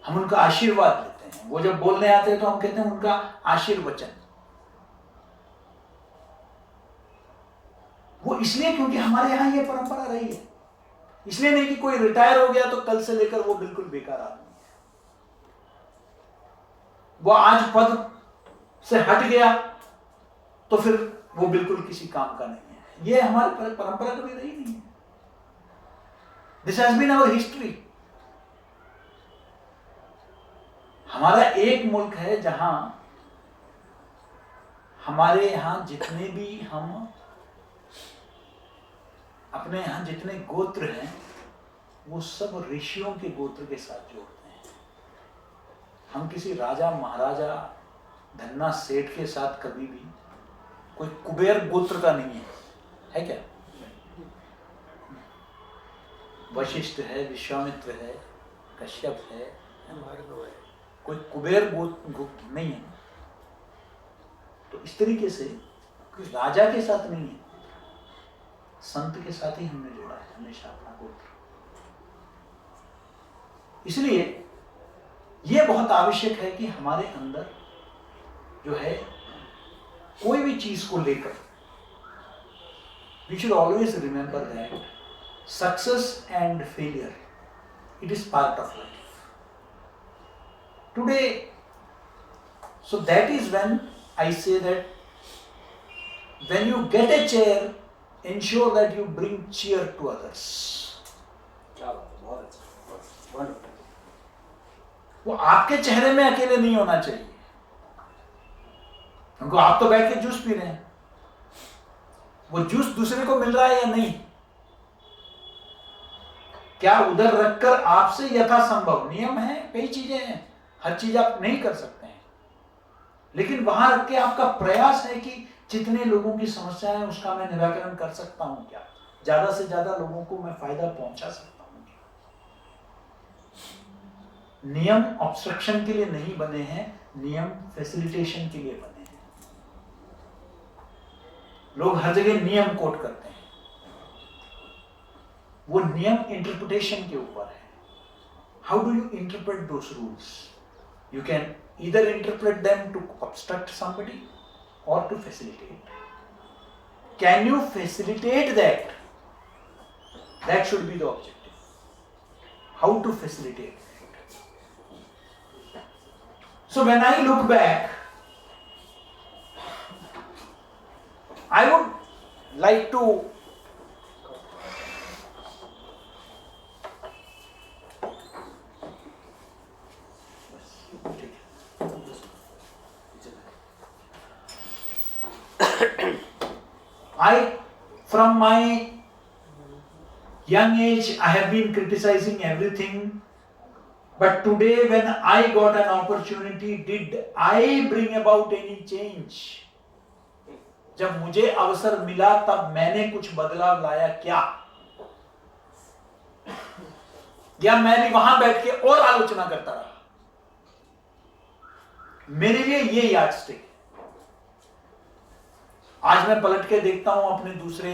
हम उनका आशीर्वाद लेते हैं, वो जब बोलने आते हैं तो हम कहते हैं उनका आशीर्वचन। वो इसलिए क्योंकि हमारे यहां ये परंपरा रही है, इसलिए नहीं कि कोई रिटायर हो गया तो कल से लेकर वो बिल्कुल बेकार आदमी है। वो आज पद से हट गया तो फिर वो बिल्कुल किसी काम का नहीं है। ये हमारी परंपरा कभी रही नहीं है। This has been our history. हमारा एक मुल्क है जहां हमारे यहां जितने भी हम अपने यहां जितने गोत्र हैं वो सब ऋषियों के गोत्र के साथ जोड़ते हैं। हम किसी राजा महाराजा धन्ना सेठ के साथ कभी भी कोई कुबेर गोत्र का नहीं है क्या? वशिष्ठ है, विश्वामित्र है, कश्यप है, कोई कुबेर गोत्र नहीं है। तो इस तरीके से कोई राजा के साथ नहीं है, संत के साथ ही हमने जोड़ा है हमेशा अपना गोत्र। इसलिए यह बहुत आवश्यक है कि हमारे अंदर जो है कोई भी चीज को लेकर we should always remember that success and failure it is part of life today. So that is when I say that when you get a chair ensure that you bring cheer to others. क्या बात है, बहुत अच्छा, wonderful. वो आपके चेहरे में अकेले नहीं होना चाहिए, क्योंकि आप तो बैठ के जूस पी रहे हैं, वो जूस दूसरे को मिल रहा है या नहीं, क्या उधर रखकर आपसे यथासंभव, नियम है, कई चीजें हैं, हर चीज आप नहीं कर सकते हैं, लेकिन वहां रख के आपका प्रयास है कि जितने लोगों की समस्या है उसका मैं निराकरण कर सकता हूं क्या, ज्यादा से ज्यादा लोगों को मैं फायदा पहुंचा सकता हूं क्या। नियम ऑब्स्ट्रक्शन के लिए नहीं बने हैं, नियम फैसिलिटेशन के लिए बने हैं। लोग हर जगह नियम कोट करते हैं, वो नियम इंटरप्रिटेशन के ऊपर है। How do you interpret those rules? You can either interpret them to obstruct somebody or to facilitate. Can you facilitate that? That should be the objective. How to facilitate that? So when I look back, I would like to from my young age, I have been criticizing everything. But today, when I got an opportunity, did I bring about any change? जब मुझे अवसर मिला तब मैंने कुछ बदलाव लाया क्या? या मैं भी वहां बैठ के और आलोचना करता रहा? मेरे लिए ये यादस्टिक। आज मैं पलट के देखता हूं अपने दूसरे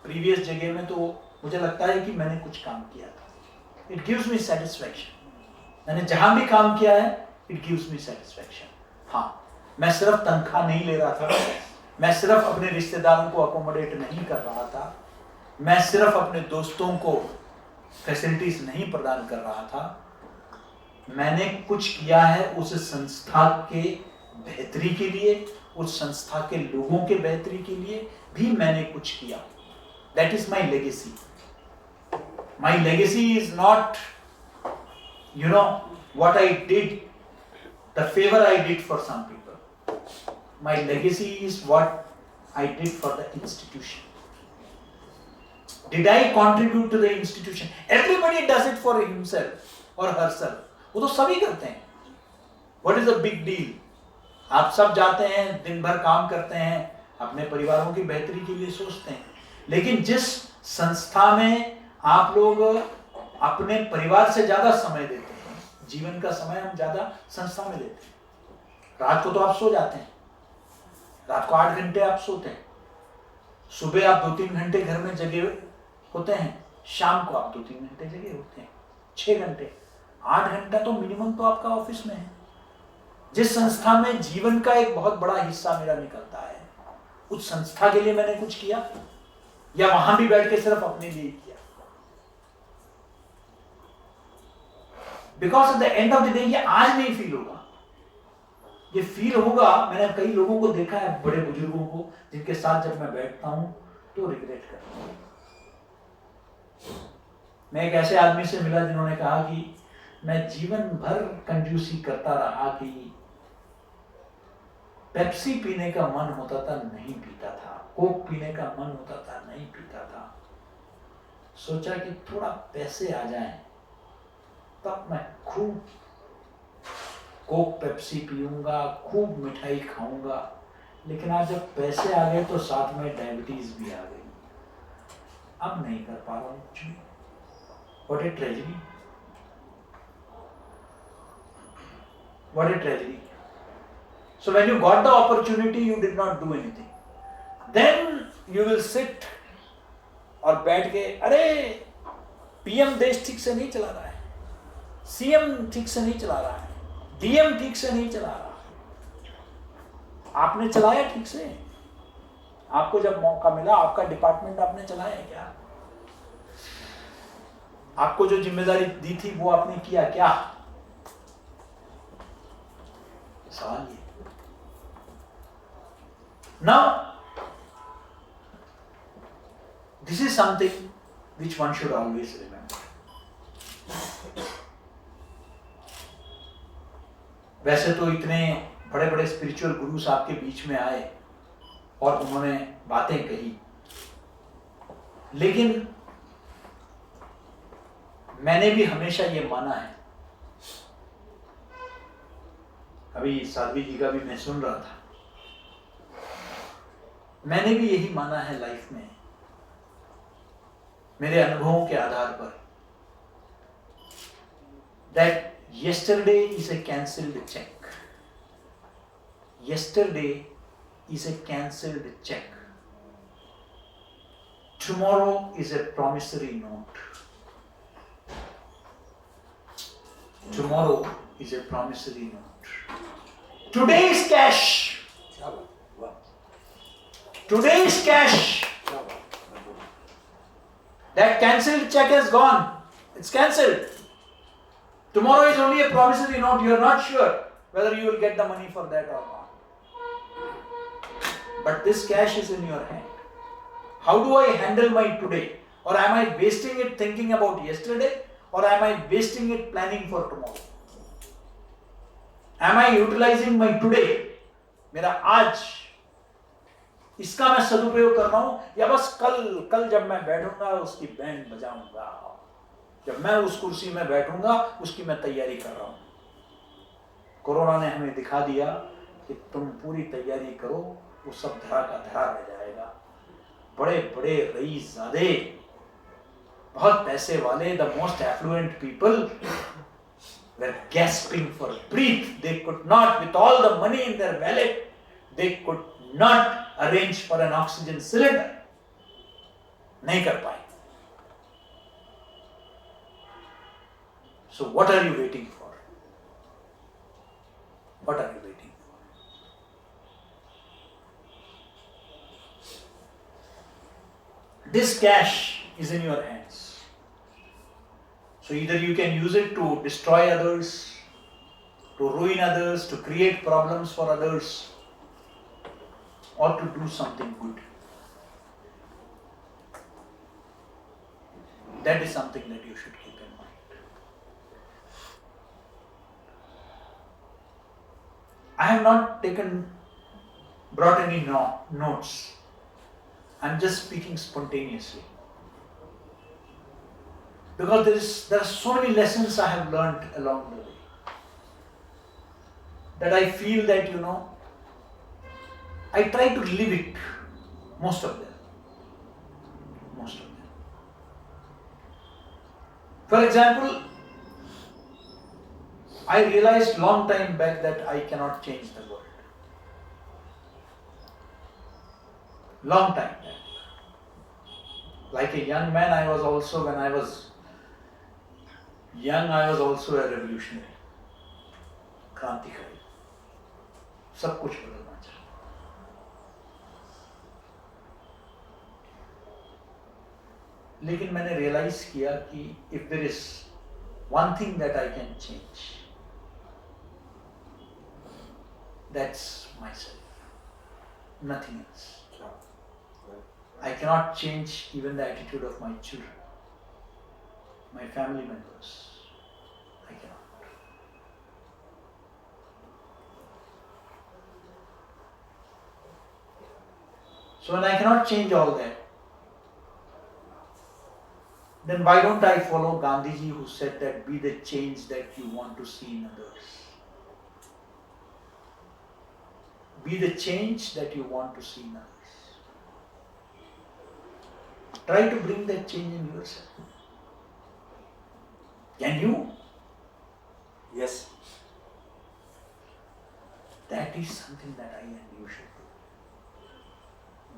प्रीवियस जगह में, तो मुझे लगता है कि मैंने कुछ काम किया था। It gives me satisfaction. मैंने जहां भी काम किया है, इट गिव्स मी सेटिस्फैक्शन। हाँ, मैं सिर्फ तनख्वाह नहीं ले रहा था, मैं सिर्फ अपने रिश्तेदारों को अकोमोडेट नहीं कर रहा था, मैं सिर्फ अपने दोस्तों को फैसिलिटीज नहीं प्रदान कर रहा था, मैंने कुछ किया है उस संस्था के बेहतरी के लिए, उस संस्था के लोगों के बेहतरी के लिए भी मैंने कुछ किया। That is my legacy. My legacy is not what I did, the favor I did for some people. My legacy is what I did for the institution. Did I contribute to the institution? Everybody does it for himself or herself. वो तो सभी करते हैं। What is the big deal? आप सब जाते हैं, दिन भर काम करते हैं, अपने परिवारों की बेहतरी के लिए सोचते हैं, लेकिन जिस संस्था में आप लोग अपने परिवार से ज्यादा समय देते हैं, जीवन का समय हम ज्यादा संस्था में देते हैं। रात को तो आप सो जाते हैं, रात को 8 घंटे आप सोते हैं, सुबह आप 2-3 घंटे घर में जगे होते हैं, शाम को आप 2-3 घंटे जगे होते हैं, 6 घंटे, 8 घंटा तो मिनिमम तो आपका ऑफिस में है। जिस संस्था में जीवन का एक बहुत बड़ा हिस्सा मेरा निकलता है, उस संस्था के लिए मैंने कुछ किया या वहां भी बैठ के सिर्फ अपने लिए किया? Because at the end of the day ये आज नहीं फील होगा, ये फील होगा। मैंने कई लोगों को देखा है, बड़े बुजुर्गों को, जिनके साथ जब मैं बैठता हूं तो रिग्रेट करता हूं। मैं एक ऐसे आदमी से मिला जिन्होंने कहा कि मैं जीवन भर कंजूसी करता रहा कि पेप्सी पीने का मन होता था, नहीं पीता था, कोक पीने का मन होता था, नहीं पीता था। सोचा कि थोड़ा पैसे आ जाएं तब मैं खूब कोक पेप्सी पीऊंगा, खूब मिठाई खाऊंगा। लेकिन आज जब पैसे आ गए तो साथ में डायबिटीज भी आ गई। अब नहीं कर पा रहा हूं कुछ भी। What a tragedy! What a tragedy! So when you got the opportunity, you did not do anything. Then you will sit और बैठ के, अरे पीएम देश ठीक से नहीं चला रहा है, सीएम ठीक से नहीं चला रहा है, डीएम ठीक से नहीं चला रहा। आपने चलाया ठीक से? आपको जब मौका मिला, आपका डिपार्टमेंट आपने चलाया क्या? आपको जो जिम्मेदारी दी थी वो आपने किया क्या? सवाल ये। Now, this is something which one should always remember. वैसे तो इतने बड़े बड़े स्पिरिचुअल गुरुस आपके बीच में आए और उन्होंने बातें कही, लेकिन मैंने भी हमेशा ये माना है, अभी साध्वी जी का भी मैं सुन रहा था, मैंने भी यही माना है लाइफ में, मेरे अनुभवों के आधार पर, that yesterday is a cancelled check. Yesterday is a cancelled check. Tomorrow is a promissory note. Tomorrow is a promissory note. Today is cash. Today is cash. That cancelled check has gone. It's cancelled. Tomorrow is only a promissory note. You are not sure whether you will get the money for that or not. But this cash is in your hand. How do I handle my today? Or am I wasting it thinking about yesterday? Or am I wasting it planning for tomorrow? Am I utilizing my today? मेरा आज, इसका मैं सदुपयोग कर रहा हूं, या बस कल जब मैं बैठूंगा उसकी बैंड बजाऊंगा, जब मैं उस कुर्सी में बैठूंगा उसकी मैं तैयारी कर रहा हूं। कोरोना ने हमें दिखा दिया कि तुम पूरी तैयारी करो, वो सब धरा का धरा रह जाएगा। बड़े बड़े रईसज़ादे, बहुत पैसे वाले, the most affluent people were gasping for breath. They could not, with all the money in their wallet, they could not arrange for an oxygen cylinder. नहीं कर पाए। So what are you waiting for? What are you waiting for? This cash is in your hands. So either you can use it to destroy others, to ruin others, to create problems for others, or to do something good. That is something that you should keep in mind. I have not brought any notes. I'm just speaking spontaneously. Because there are so many lessons I have learned along the way, that I feel that, I try to live it, most of them. For example, I realized long time back that I cannot change the world. Long time back. Like a young man, when I was young, I was also a revolutionary, क्रांतिकारी, सब कुछ बदलना चाहिए। लेकिन मैंने रियलाइज किया कि if there is one thing that I can change, That's myself. Nothing else. Yeah. I cannot change even the attitude of my children, my family members. I cannot. So when I cannot change all that, then why don't I follow Gandhiji, who said that be the change that you want to see in others. Be the change that you want to see in others. Try to bring that change in yourself. Can you? Yes. That is something that I and you should do.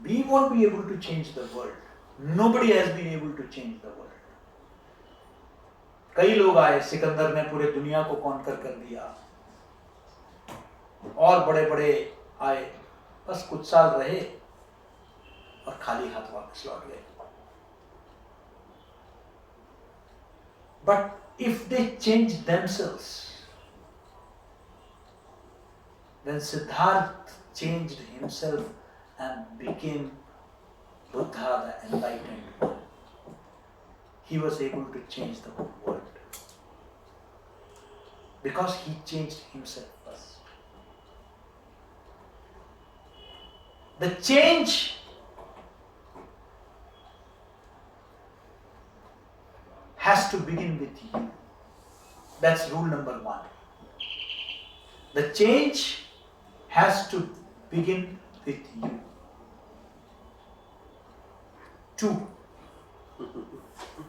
We won't be able to change the world. Nobody has been able to change the world. कई लोग आए, सिकंदर ने पूरे दुनिया को कॉन्कर कर दिया, और बड़े बड़े आए, बस कुछ साल रहे और खाली हाथ वापस लौट गए. But if they change themselves, when Siddhartha changed himself and became Buddha, the enlightened one, he was able to change the whole world. Because he changed himself first. The change has to begin with you. That's rule number 1. The change has to begin with you. 2.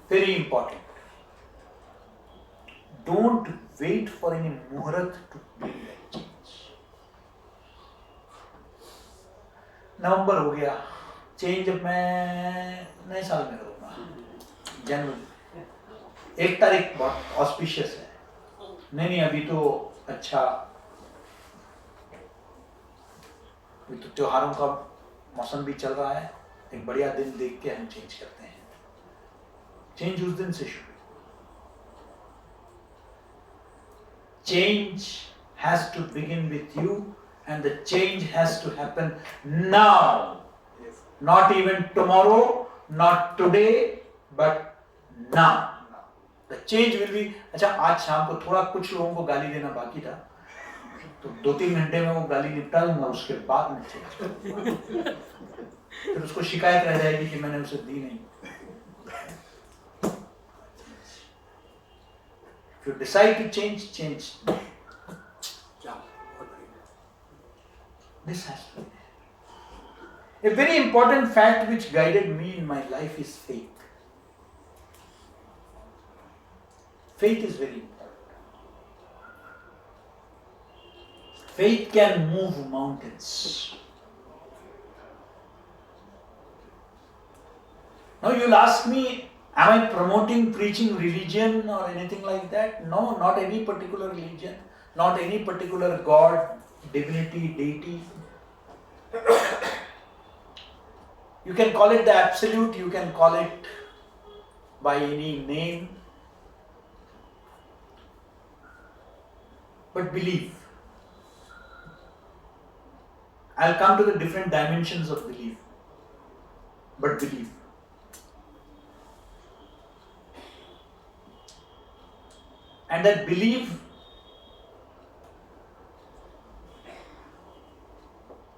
Very important. Don't wait for any muhurat to bring that change. नवंबर हो गया, चेंज अब मैं नए साल में करूँगा, जनवरी 1 तारीख बहुत ऑस्पिशियस है. नहीं अभी तो अच्छा, अभी तो त्योहारों का मौसम भी चल रहा है, एक बढ़िया दिन देख के हम चेंज करते हैं. चेंज उस दिन से शुरू. Change has to begin with you, and the change has to happen now. Yes. Not even tomorrow, not today, but now. The change will be. अच्छा, आज शाम को थोड़ा कुछ लोगों को गाली देना बाकी था, तो 2-3 घंटे में वो गाली निपटा दूंगा, उसके बाद में चेंज करूंगा. फिर उसको शिकायत रह जाएगी कि मैंने उसे दी नहीं. If you decide to change, change. Yeah. This has to be there. A very important fact which guided me in my life is faith. Faith is very important. Faith can move mountains. Now you'll ask me, am I promoting, preaching religion or anything like that? No, not any particular religion, not any particular God, divinity, deity. You can call it the absolute, you can call it by any name. But believe. I'll come to the different dimensions of belief. But believe. And that belief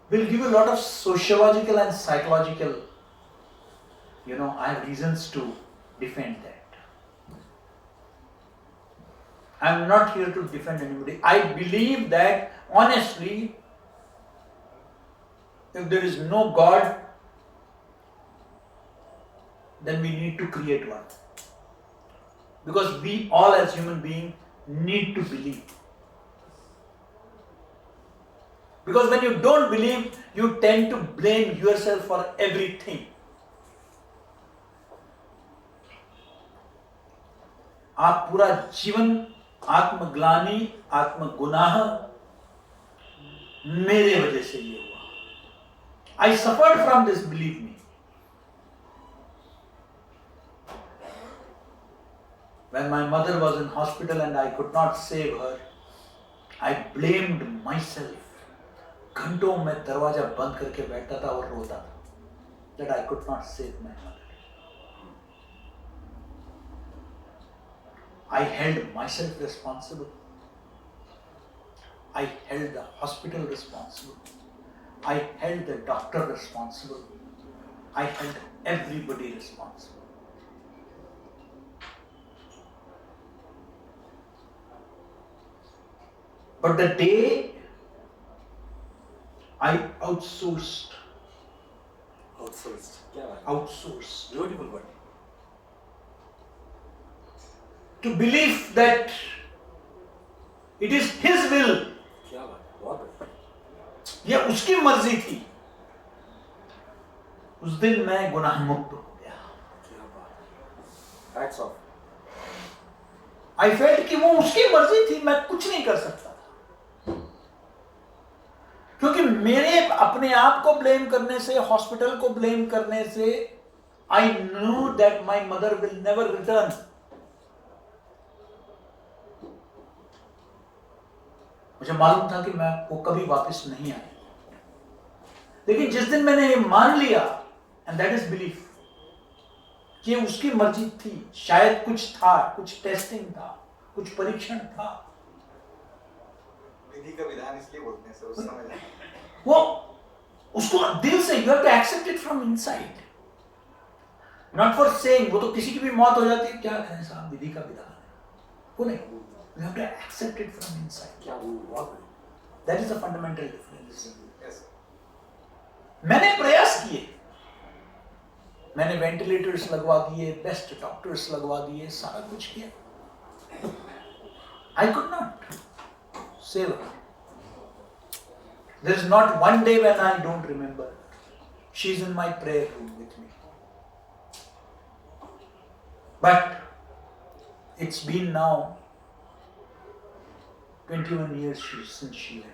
will give you a lot of sociological and psychological, I have reasons to defend that. I am not here to defend anybody. I believe that, honestly, if there is no God, then we need to create one. Because we all as human beings need to believe. Because when you don't believe, you tend to blame yourself for everything. आप पूरा जीवन आत्मग्लानि, आत्मगुनाह, मेरे वजह से ये हुआ. I suffered from this, believe me. When my mother was in hospital and I could not save her, I blamed myself. घंटों में दरवाजा बंद करके बैठता था और रोता था that I could not save my mother. I held myself responsible. I held the hospital responsible. I held the doctor responsible. I held everybody responsible. But the day I outsourced, क्या बात है? outsourced Beautiful word. to believe that it is His will, क्या बात है? बहुत बढ़िया। यह उसकी मर्जी थी, उस दिन मैं गुनाह मुक्त हो गया। क्या बात है? Hats off. I felt कि वो उसकी मर्जी थी, मैं कुछ नहीं कर सकता था, क्योंकि मेरे अपने आप को ब्लेम करने से, हॉस्पिटल को ब्लेम करने से, I knew that my mother will never return. मुझे मालूम था कि मैं वो कभी वापस नहीं आए, लेकिन जिस दिन मैंने ये मान लिया, and that is belief, कि उसकी मर्जी थी, शायद कुछ था, कुछ टेस्टिंग था, कुछ परीक्षण था, विधि का विधान इसलिए बोलते हैं सर, उस समय वो उसको दिल से, you have to accept it from inside, not for saying, वो तो किसी की भी मौत हो जाती है, क्या कहें साहब, विधि का विधान है, वो नहीं, you have to accept it from inside. क्या बहुत बढ़िया। That is the fundamental difference. yes, मैंने प्रयास किए, मैंने वेंटिलेटर्स लगवा दिए, बेस्ट डॉक्टर्स लगवा दिए, सारा कुछ किया, I could not save her. There is not one day when I don't remember. She is in my prayer room with me. But it's been now 21 years since she went.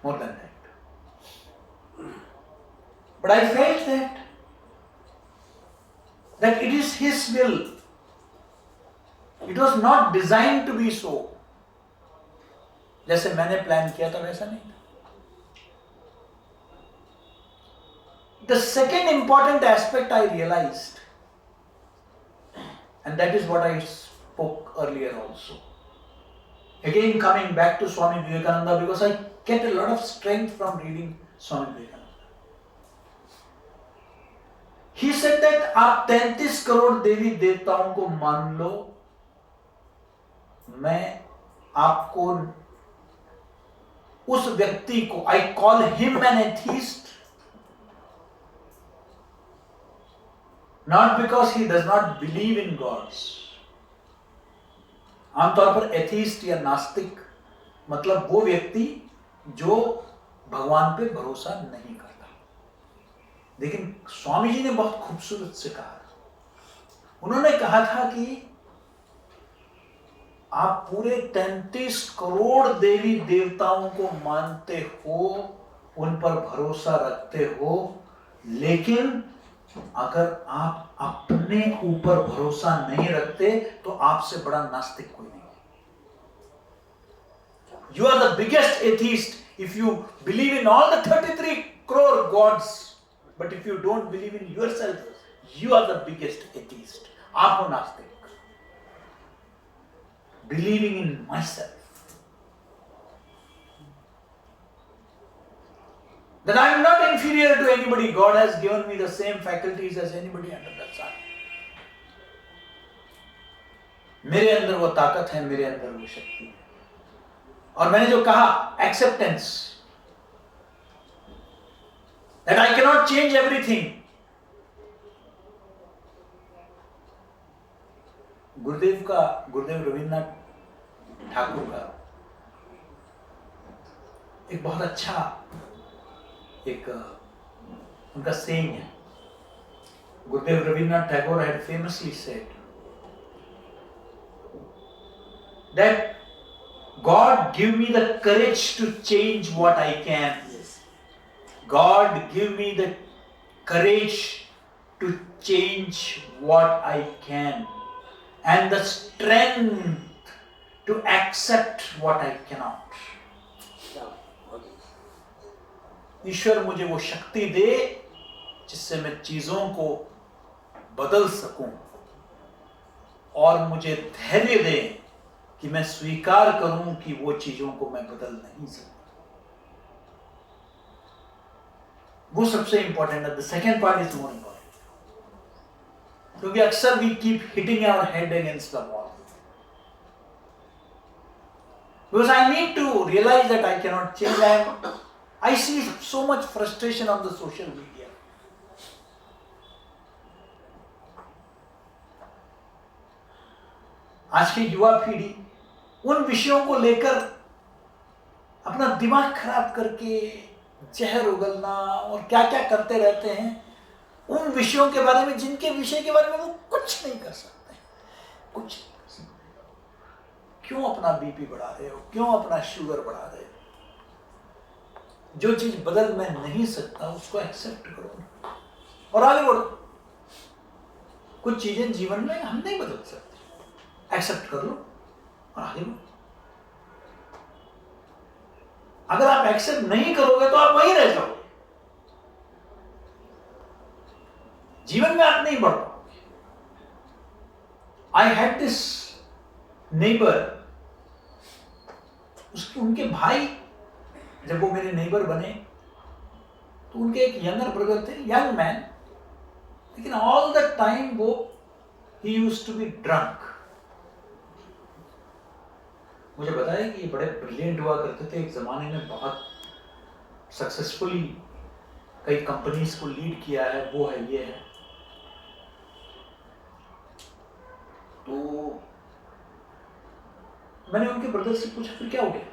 More than that. But I felt that it is His will. It was not designed to be so. जैसे मैंने प्लान किया था वैसा नहीं था. The second important aspect I realized, and that is what I spoke earlier also. Again coming back to Swami Vivekananda, because I get a lot of strength from reading Swami Vivekananda. He said that आप 33 करोड़ देवी देवताओं को मान लो, मैं आपको उस व्यक्ति को, I call him an atheist, not because he does not believe in gods. आमतौर पर एथीस्ट या नास्तिक मतलब वो व्यक्ति जो भगवान पे भरोसा नहीं करता, लेकिन स्वामी जी ने बहुत खूबसूरत से कहा, उन्होंने कहा था कि आप पूरे 33 करोड़ देवी देवताओं को मानते हो, उन पर भरोसा रखते हो, लेकिन अगर आप अपने ऊपर भरोसा नहीं रखते तो आपसे बड़ा नास्तिक कोई नहीं. You are the biggest atheist if you believe in all the 33 crore gods, but if you don't believe in yourself, you are the biggest atheist. आप हो नास्तिक. Believing in myself, that I am not inferior to anybody. God has given me the same faculties as anybody under the sun. मेरे अंदर वो ताकत है, मेरे अंदर वो शक्ति है. और मैंने जो कहा, acceptance, that I cannot change everything. गुरुदेव रविन्द्रनाथ ठाकुर का एक बहुत अच्छा एक उनका सेइंग है. गुरुदेव Rabindranath Tagore had famously said that God give me the courage to change what I can. God give me the courage to change what I can, and the strength to accept what I cannot. Yeah. Okay. ईश्वर मुझे वो शक्ति दे जिससे मैं चीजों को बदल सकूं, और मुझे धैर्य दे कि मैं स्वीकार करूं कि वो चीजों को मैं बदल नहीं सकता। वो सबसे इंपॉर्टेंट है। The second part is more important, क्योंकि अक्सर we keep hitting our head against the wall, because I need to realize that I cannot change. I see so much frustration on the social media. आज की युवा पीढ़ी उन विषयों को लेकर अपना दिमाग खराब करके जहर उगलना और क्या क्या करते रहते हैं, उन विषयों के बारे में जिनके विषय के बारे में वो कुछ नहीं कर सकते, कुछ नहीं कर सकते। क्यों अपना बीपी बढ़ा रहे हो, क्यों अपना शुगर बढ़ा रहे हो? जो चीज बदल मैं नहीं सकता उसको एक्सेप्ट करो और आगे बढ़ो। कुछ चीजें जीवन में हम नहीं बदल सकते, एक्सेप्ट कर लो और आगे बढ़ो। अगर आप एक्सेप्ट नहीं करोगे तो आप वहीं रह जाओगे, जीवन में आप नहीं बढ़ पाओगे। आई हैड दिस नेबर, उनके भाई जब वो मेरे नेबर बने तो उनके एक यंगर ब्रदर थे, यंग मैन, लेकिन ऑल द टाइम वो ही यूज्ड टू बी ड्रंक। मुझे बताया कि ये बड़े ब्रिलियंट हुआ करते थे, एक जमाने में बहुत सक्सेसफुली कई कंपनीज को लीड किया है, वो है ये है। तो मैंने उनके ब्रदर से पूछा फिर क्या हो गया?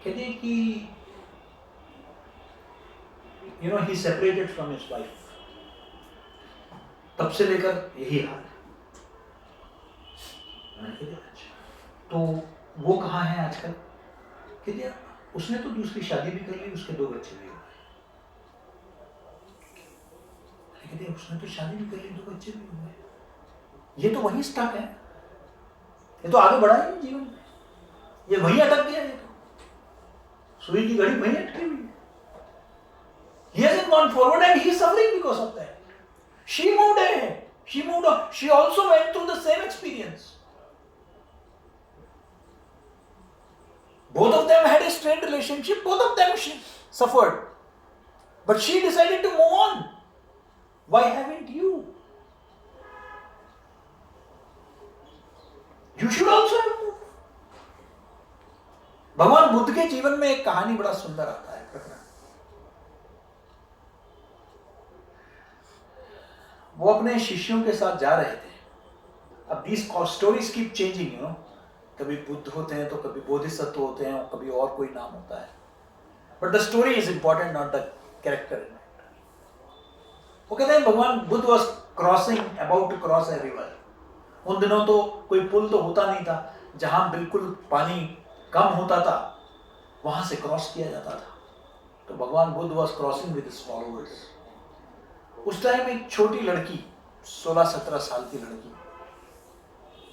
कहते कि he separated from his wife, तब से लेकर यही हाल है। मैंने कहा अच्छा, तो वो कहाँ है आजकल? कहते उसने तो दूसरी शादी भी कर ली, उसके 2 बच्चे भी हो गए। कहते उसने तो शादी भी कर ली, 2 बच्चे भी हो गए, ये तो वहीं स्टक है, ये तो आगे बढ़ा ही नहीं जीवन में, ये वहीं अटक गया, ये तो सुई की घड़ी वहीं अटकी हुई है। He hasn't gone forward and he is suffering because of that. She moved ahead. She moved on. She also went through the same experience. Both of them had a strained relationship. Both of them she suffered. But she decided to move on. Why haven't you? You should also have moved. भगवान बुद्ध के जीवन में एक कहानी बड़ा सुंदर आता है, प्रकरण। वो अपने शिष्यों के साथ जा रहे थे। अब these stories keep changing, कभी बुद्ध होते हैं तो कभी बोधिसत्व होते हैं और कभी और कोई नाम होता है। But the story is important, not the character in it. वो कहते हैं भगवान Buddha was about to cross a river. उन दिनों तो कोई पुल तो होता नहीं था, जहां बिल्कुल पानी कम होता था वहां से क्रॉस किया जाता था। तो भगवान Buddha was crossing with his followers. उस टाइम एक छोटी लड़की, 16-17 साल की लड़की,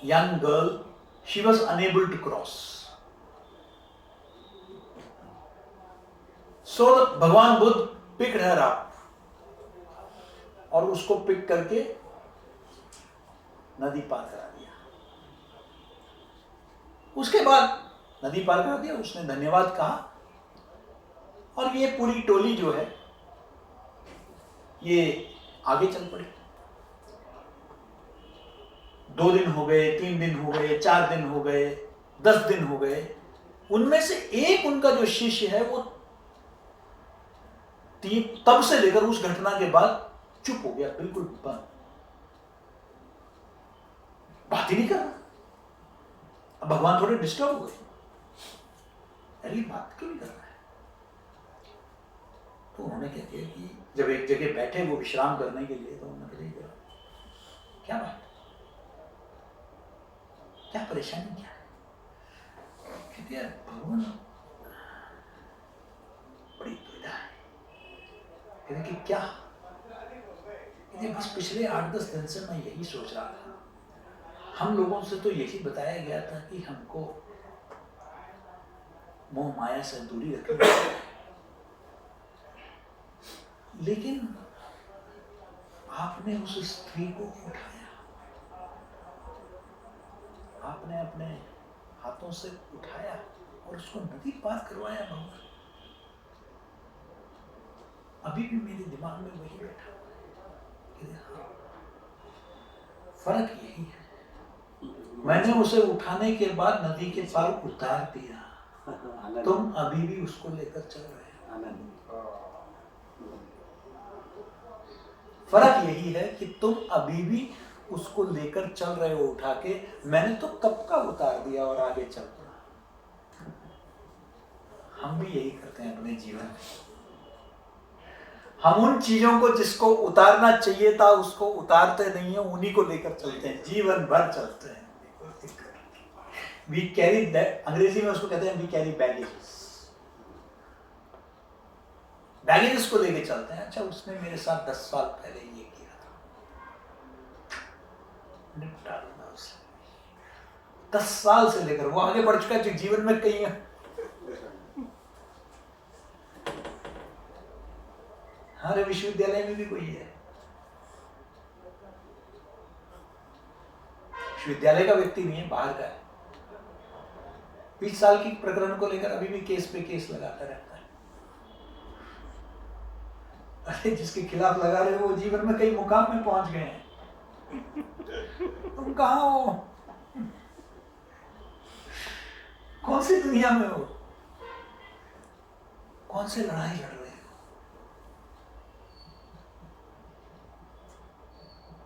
young girl, she was unable to cross. So भगवान बुद्ध picked her up और उसको पिक करके नदी पार करा दिया। उसके बाद नदी पार करा दिया, उसने धन्यवाद कहा और ये पूरी टोली जो है ये आगे चल पड़ी। 2 दिन हो गए, 3 दिन हो गए, 4 दिन हो गए, 10 दिन हो गए। उनमें से एक उनका जो शिष्य है वो तब से लेकर उस घटना के बाद चुप हो गया, बिल्कुल बंद, बात ही नहीं कर रहा। अब भगवान थोड़े डिस्टर्ब हो गए, अरे बात क्यों नहीं कर रहा है? तो उन्होंने क्या किया कि जब एक जगह बैठे वो विश्राम करने के लिए, तो उन्होंने कहा क्या बात, क्या परेशानी क्या है? कहते यार भगवान बड़ी दुविधा है। कहते कि क्या? कहते बस पिछले 8-10 दिन से मैं यही सोच रहा था हम लोगों से तो यही बताया गया था कि हमको मोह माया से दूरी रखनी है, लेकिन आपने उस स्त्री को उठाया, आपने अपने हाथों से उठाया और उसको नदी पार करवाया। भगवान, अभी भी मेरे दिमाग में वही बैठा कि हाँ, फर्क यही है। मैंने उसे उठाने के बाद नदी के पार उतार दिया, तुम अभी भी उसको लेकर चल रहे हो। फर्क यही है कि तुम अभी भी उसको लेकर चल रहे हो उठा के, मैंने तो कब का उतार दिया और आगे चल पड़ा। हम भी यही करते हैं अपने जीवन में। हम उन चीजों को जिसको उतारना चाहिए था उसको उतारते नहीं है, उन्हीं को लेकर चलते हैं, जीवन भर चलते हैं। वी कैरी दैट, अंग्रेजी में उसको कहते हैं वी कैरी बैगेजेस। बैगेजेस को लेके चलते हैं। अच्छा, उसने मेरे साथ 10 साल पहले ये किया था, निपटा दूंगा उसे। 10 साल से लेकर वो आगे बढ़ चुका है, जो जीवन में कहीं है। हमारे विश्वविद्यालय में भी कोई है, विश्वविद्यालय का व्यक्ति नहीं है, बाहर का है। 20 साल की प्रकरण को लेकर अभी भी केस पे केस लगाता रहता है। अरे जिसके खिलाफ लगा रहे हो वो जीवन में कई मुकाम में पहुंच गए हैं, तुम कहां हो? कौन सी दुनिया में हो? कौन से लड़ाई लड़ रहे हो?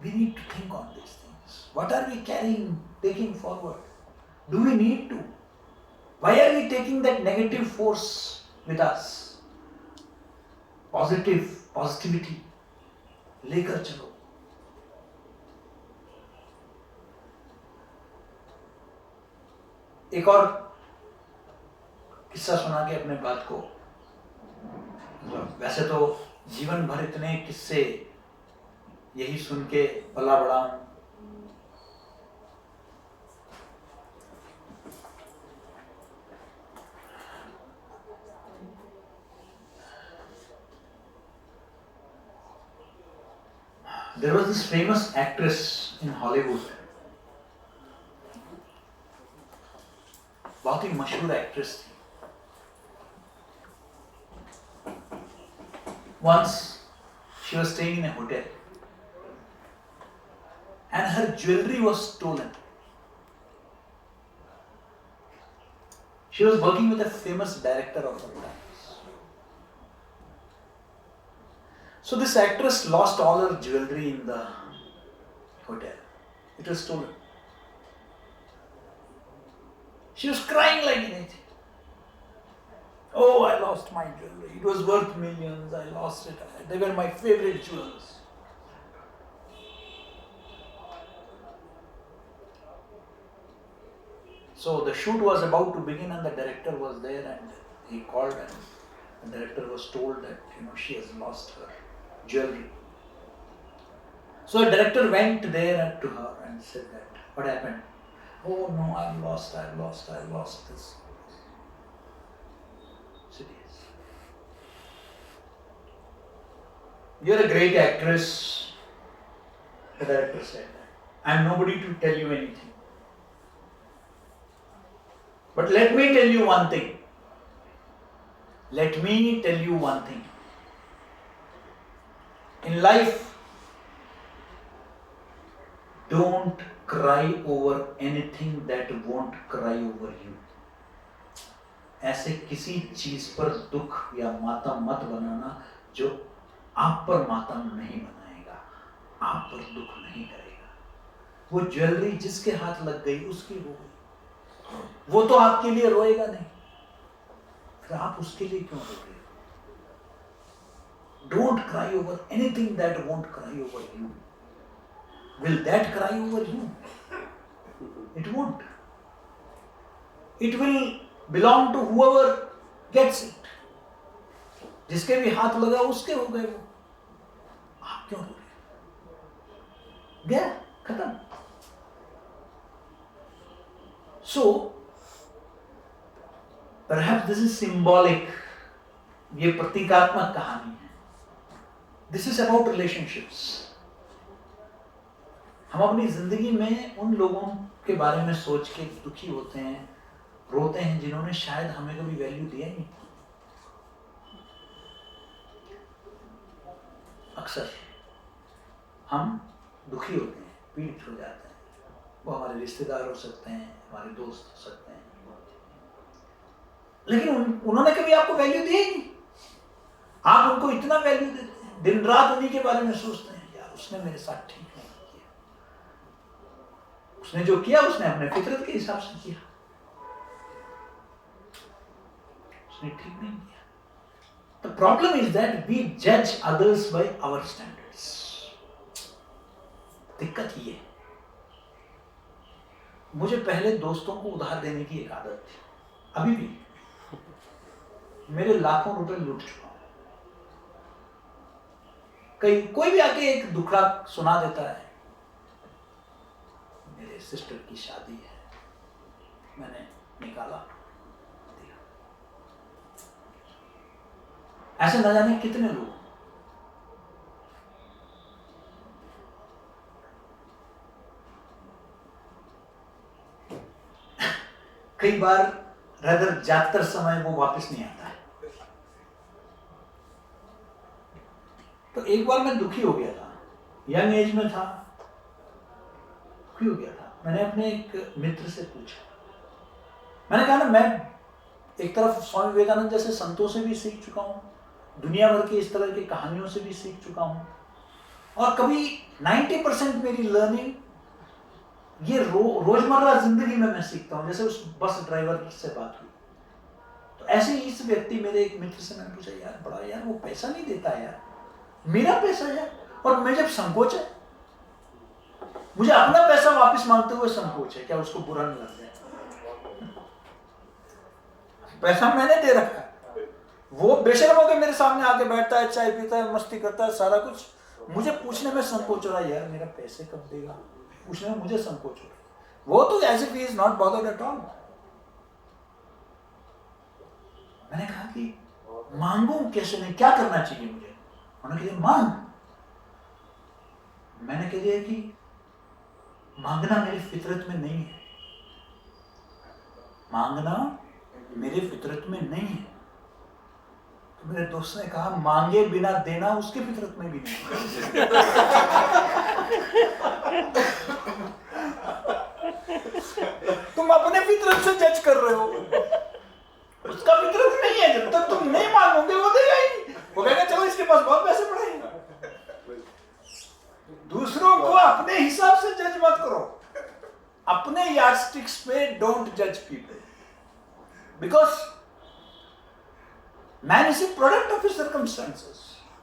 We need to think on these things. What are we carrying, taking forward? Do we need to? Why are we taking that negative force with us? Positivity लेकर चलो। एक और किस्सा सुना के अपने बात को, वैसे तो जीवन भर इतने किस्से यही सुन के पला बड़ा हूं। There was this famous actress in Hollywood, बहुत ही मशहूर एक्ट्रेस थी। Once she was staying in a hotel and her jewelry was stolen. She was working with a famous director of her time. So this actress lost all her jewelry in the hotel. It was stolen. She was crying like anything. Oh, I lost my jewelry. It was worth millions. I lost it. They were my favorite jewels. So the shoot was about to begin and the director was there and he called and the director was told that she has lost her jewelry. So the director went there to her and said that, what happened? Oh no, I've lost this. Said, yes. You're a great actress, the director said that. I'm nobody to tell you anything. But let me tell you one thing. In life, don't cry over anything that won't cry over you. ऐसे किसी चीज पर दुख या मातम मत बनाना जो आप पर मातम नहीं बनाएगा, आप पर दुख नहीं करेगा। वो ज्वेलरी जिसके हाथ लग गई उसकी हो गई, वो तो आपके लिए रोएगा नहीं, फिर आप उसके लिए क्यों रो रहे हो? Don't cry over anything that won't cry over you. Will that cry over you? It won't. It will belong to whoever gets it. जिसके भी हाथ लगा उसके हो गए वो, आप क्यों रो रहे हो? गया, खत्म। So perhaps this is symbolic. ये प्रतीकात्मक कहानी है. This is about relationships. हम अपनी जिंदगी में उन लोगों के बारे में सोच के दुखी होते हैं, रोते हैं, जिन्होंने शायद हमें कभी वैल्यू दिया ही नहीं. अक्सर हम दुखी होते हैं, पीड़ित हो जाते हैं. वो हमारे रिश्तेदार हो सकते हैं, हमारे दोस्त हो सकते हैं, लेकिन उन्होंने कभी आपको वैल्यू दी ही नहीं. आप उनको इतना वैल्यू देते हैं, दिन रात उन्हीं के बारे में सोचते हैं, यार उसने मेरे साथ ठीक नहीं किया, उसने जो किया उसने अपने फितरत के हिसाब से किया, उसने ठीक नहीं किया. The problem is that we judge others by our standards. दिक्कत ये है. मुझे पहले दोस्तों को उधार देने की एक आदत थी, अभी भी. मेरे लाखों रुपए लूट चुका हूं. कोई भी आके एक दुखड़ा सुना देता है, मेरे सिस्टर की शादी है, मैंने निकाला दिया. ऐसे न जाने कितने लोग. कई बार रदर ज्यादातर समय वो वापस नहीं आता है. तो एक बार मैं दुखी हो गया था, यंग एज में था, दुखी हो गया था. मैंने अपने एक मित्र से पूछा, मैंने कहा ना, मैं एक तरफ स्वामी विवेकानंद जैसे संतों से भी सीख चुका हूँ, दुनिया भर की इस तरह की कहानियों से भी सीख चुका हूँ, और कभी 90% मेरी लर्निंग ये रोजमर्रा जिंदगी में मैं सीखता हूँ. जैसे उस बस ड्राइवर से बात हुई, तो ऐसे ही इस व्यक्ति, मेरे एक मित्र से मैंने पूछा, यार बड़ा यार वो पैसा नहीं देता है यार, मेरा पैसा है, और मैं जब संकोच है, मुझे अपना पैसा वापस मांगते हुए संकोच है, क्या उसको बुरा नहीं लग जाए? पैसा मैंने दे रखा है, वो बेशर्म होकर मेरे सामने आके बैठता है, चाय पीता है, मस्ती करता है, सारा कुछ. मुझे पूछने में संकोच हो रहा है, यार मेरा पैसे कब देगा, पूछने में मुझे संकोच हो रहा है. वो तो as if he is not bothered at all. मैंने कहा कि मांगू कैसे, नहीं, क्या करना चाहिए मुझे? उन्होंने कहा मांग. मैंने कह दिया कि मांगना मेरी फितरत में नहीं है, मांगना मेरे फितरत में नहीं है. तो मेरे दोस्त ने कहा, मांगे बिना देना उसकी फितरत में भी नहीं है. तुम अपने फितरत से जज कर रहे हो, उसका फितरत नहीं है. जब तक तुम नहीं मांगोगे वो देगा ही नहीं. वो कहेगा चलो इसके पास बहुत पैसे पड़े हैं. दूसरों को अपने हिसाब से जज मत करो, अपने यार्डस्टिक्स पे डोंट जज people, because man is a product of his circumstances.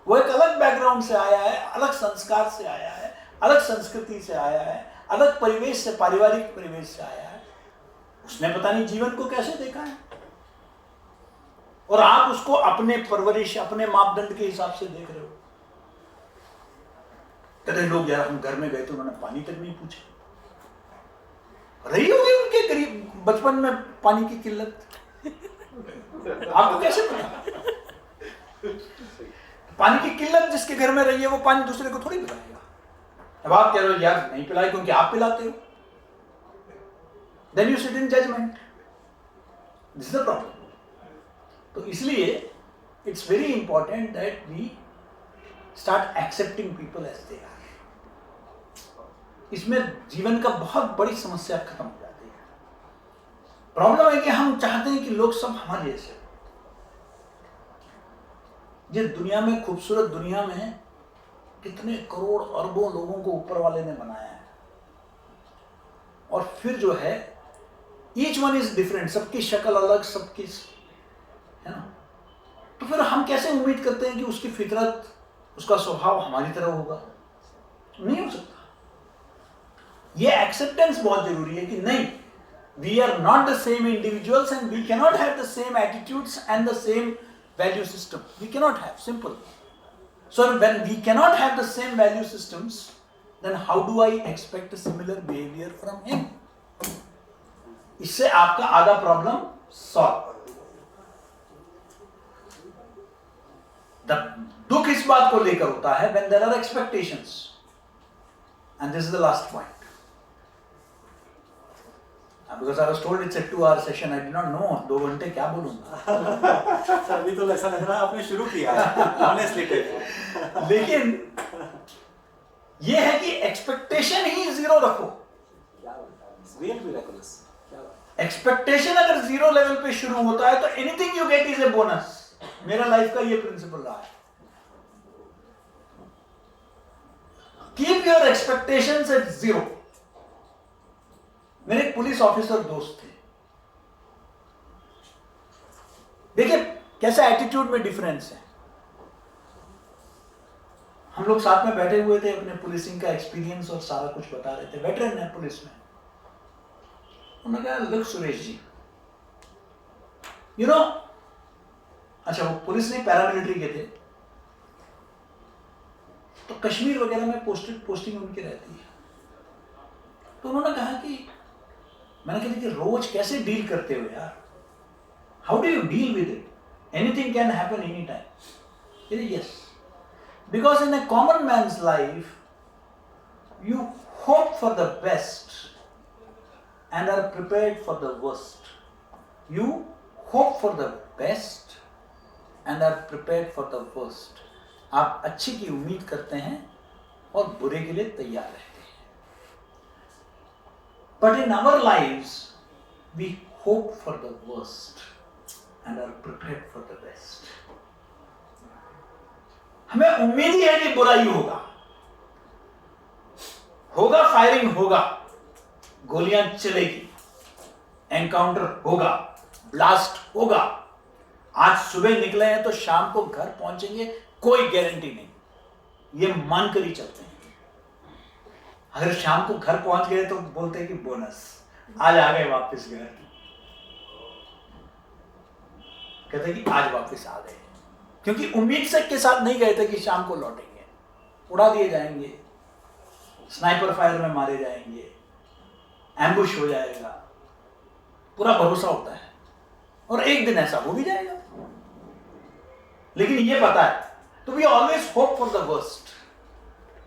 वो एक अलग बैकग्राउंड से आया है, अलग संस्कार से आया है, अलग संस्कृति से आया है, अलग परिवेश से, पारिवारिक परिवेश से आया है. उसने पता नहीं जीवन को कैसे देखा है, और आप उसको अपने परवरिश, अपने मापदंड के हिसाब से देख रहे हो. कहते लोग, यार हम घर में गए तो उन्होंने पानी तक नहीं पूछा. रही होगी उनके गरीब बचपन में पानी की किल्लत, आपको कैसे पता? पानी की किल्लत जिसके घर में रही है वो पानी दूसरे को थोड़ी पिलाएगा. अब आप कह रहे हो यार नहीं पिलाए क्योंकि आप पिलाते हो, then you sit in judgement. This is the problem. तो इसलिए it's very important that we start accepting people as they are. इसमें जीवन का बहुत बड़ी समस्या खत्म हो जाती है. प्रॉब्लम है कि हम चाहते हैं कि लोग सब हमारे जैसे. जिस दुनिया में, खूबसूरत दुनिया में, कितने करोड़ अरबों लोगों को ऊपर वाले ने बनाया है, और फिर जो है ईच वन इज डिफरेंट, सबकी शक्ल अलग, सबकी, है ना. तो फिर हम कैसे उम्मीद करते हैं कि उसकी फितरत, उसका स्वभाव हमारी तरह होगा? नहीं हो सकता. ये एक्सेप्टेंस बहुत जरूरी है कि नहीं, we are not the same individuals and we can not have the same attitudes and the same value system. We can not have, simple. So when we can not have the same value systems, then how do I expect a similar behaviour from him? इससे आपका आधा प्रॉब्लम सॉल्व। दुख इस बात को लेकर होता है when there are expectations, and this is the last point. Because I was told it's a 2-hour session, I did not know 2 घंटे क्या बोलूंगा। सर अभी तो ऐसा लग रहा है आपने शुरू किया है ऑनेस्टली। लेकिन ये है कि एक्सपेक्टेशन ही 0 रखो। Real miracles. एक्सपेक्टेशन अगर 0 लेवल पे शुरू होता है तो anything you get is a bonus. मेरा लाइफ का ये प्रिंसिपल रहा है। Keep your expectations at 0। मेरे एक पुलिस ऑफिसर दोस्त थे, देखिए कैसा एटीट्यूड में डिफरेंस है। हम लोग साथ में बैठे हुए थे, अपने पुलिसिंग का एक्सपीरियंस और सारा कुछ बता रहे थे। वेटरन है पुलिस में। उन्होंने कहा look Suresh ji, you know, अच्छा वो पुलिस नहीं पैरामिलिट्री के थे, तो कश्मीर वगैरह में पोस्टिंग उनकी रहती है। तो उन्होंने कहा कि मैंने कहा कि रोज कैसे डील करते हो यार, how do you deal with it, anything can happen any time. Yes, because in a common man's life you hope for the best and are prepared for the worst. You hope for the best and are prepared for the worst. आप अच्छे की उम्मीद करते हैं और बुरे के लिए तैयार रहते हैं। But in our lives, we hope for the worst and are prepared for the best. हमें उम्मीद ही है कि बुराई होगा, फायरिंग होगा, गोलियां चलेगी, एनकाउंटर होगा, ब्लास्ट होगा। आज सुबह निकले हैं तो शाम को घर पहुंचेंगे, कोई गारंटी नहीं, ये मानकर ही चलते हैं। अगर शाम को घर पहुंच गए तो बोलते हैं कि बोनस, आज आ गए वापस घर, कहते हैं कि आज वापस आ गए, क्योंकि उम्मीद से के साथ नहीं गए थे कि शाम को लौटेंगे। उड़ा दिए जाएंगे, स्नाइपर फायर में मारे जाएंगे, एम्बुश हो जाएगा, पूरा भरोसा होता है और एक दिन ऐसा हो भी जाएगा। लेकिन ये पता है, तो we always hope for the worst.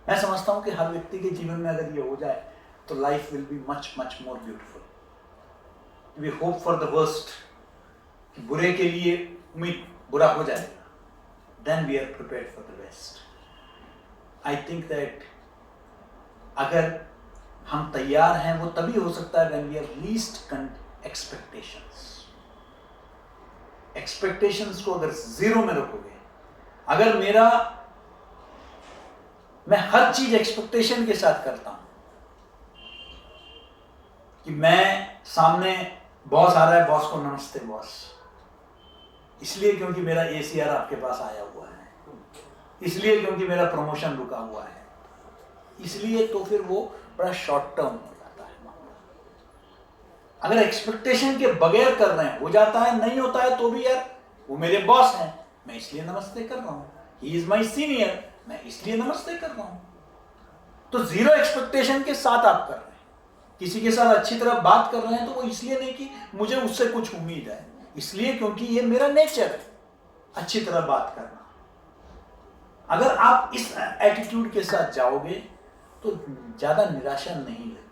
मैं समझता हूं कि हर व्यक्ति के जीवन में अगर ये हो जाए तो life will be much much more beautiful. We hope for the worst, कि बुरे के लिए उम्मीद बुरा हो जाएगा, then we are prepared for the best. I think that अगर हम तैयार हैं वो तभी हो सकता है when we are least expectations। Expectations को अगर 0 में रखोगे, अगर मैं हर चीज एक्सपेक्टेशन के साथ करता हूं कि मैं सामने बॉस आ रहा है, बॉस को नमस्ते बॉस, इसलिए क्योंकि मेरा ACR आपके पास आया हुआ है, इसलिए क्योंकि मेरा प्रमोशन रुका हुआ है, इसलिए, तो फिर वो बड़ा शॉर्ट टर्म हो जाता है मामला। अगर एक्सपेक्टेशन के बगैर कर रहे हैं, हो जाता है, नहीं होता है तो भी यार वो मेरे बॉस हैं, मैं इसलिए नमस्ते कर रहा हूं, ही इज माई सीनियर, मैं इसलिए नमस्ते कर रहा हूं। तो 0 एक्सपेक्टेशन के साथ आप कर रहे हैं। किसी के साथ अच्छी तरह बात कर रहे हैं तो वो इसलिए नहीं कि मुझे उससे कुछ उम्मीद है, इसलिए क्योंकि ये मेरा नेचर है अच्छी तरह बात करना। अगर आप इस एटीट्यूड के साथ जाओगे तो ज्यादा निराशा नहीं लगती।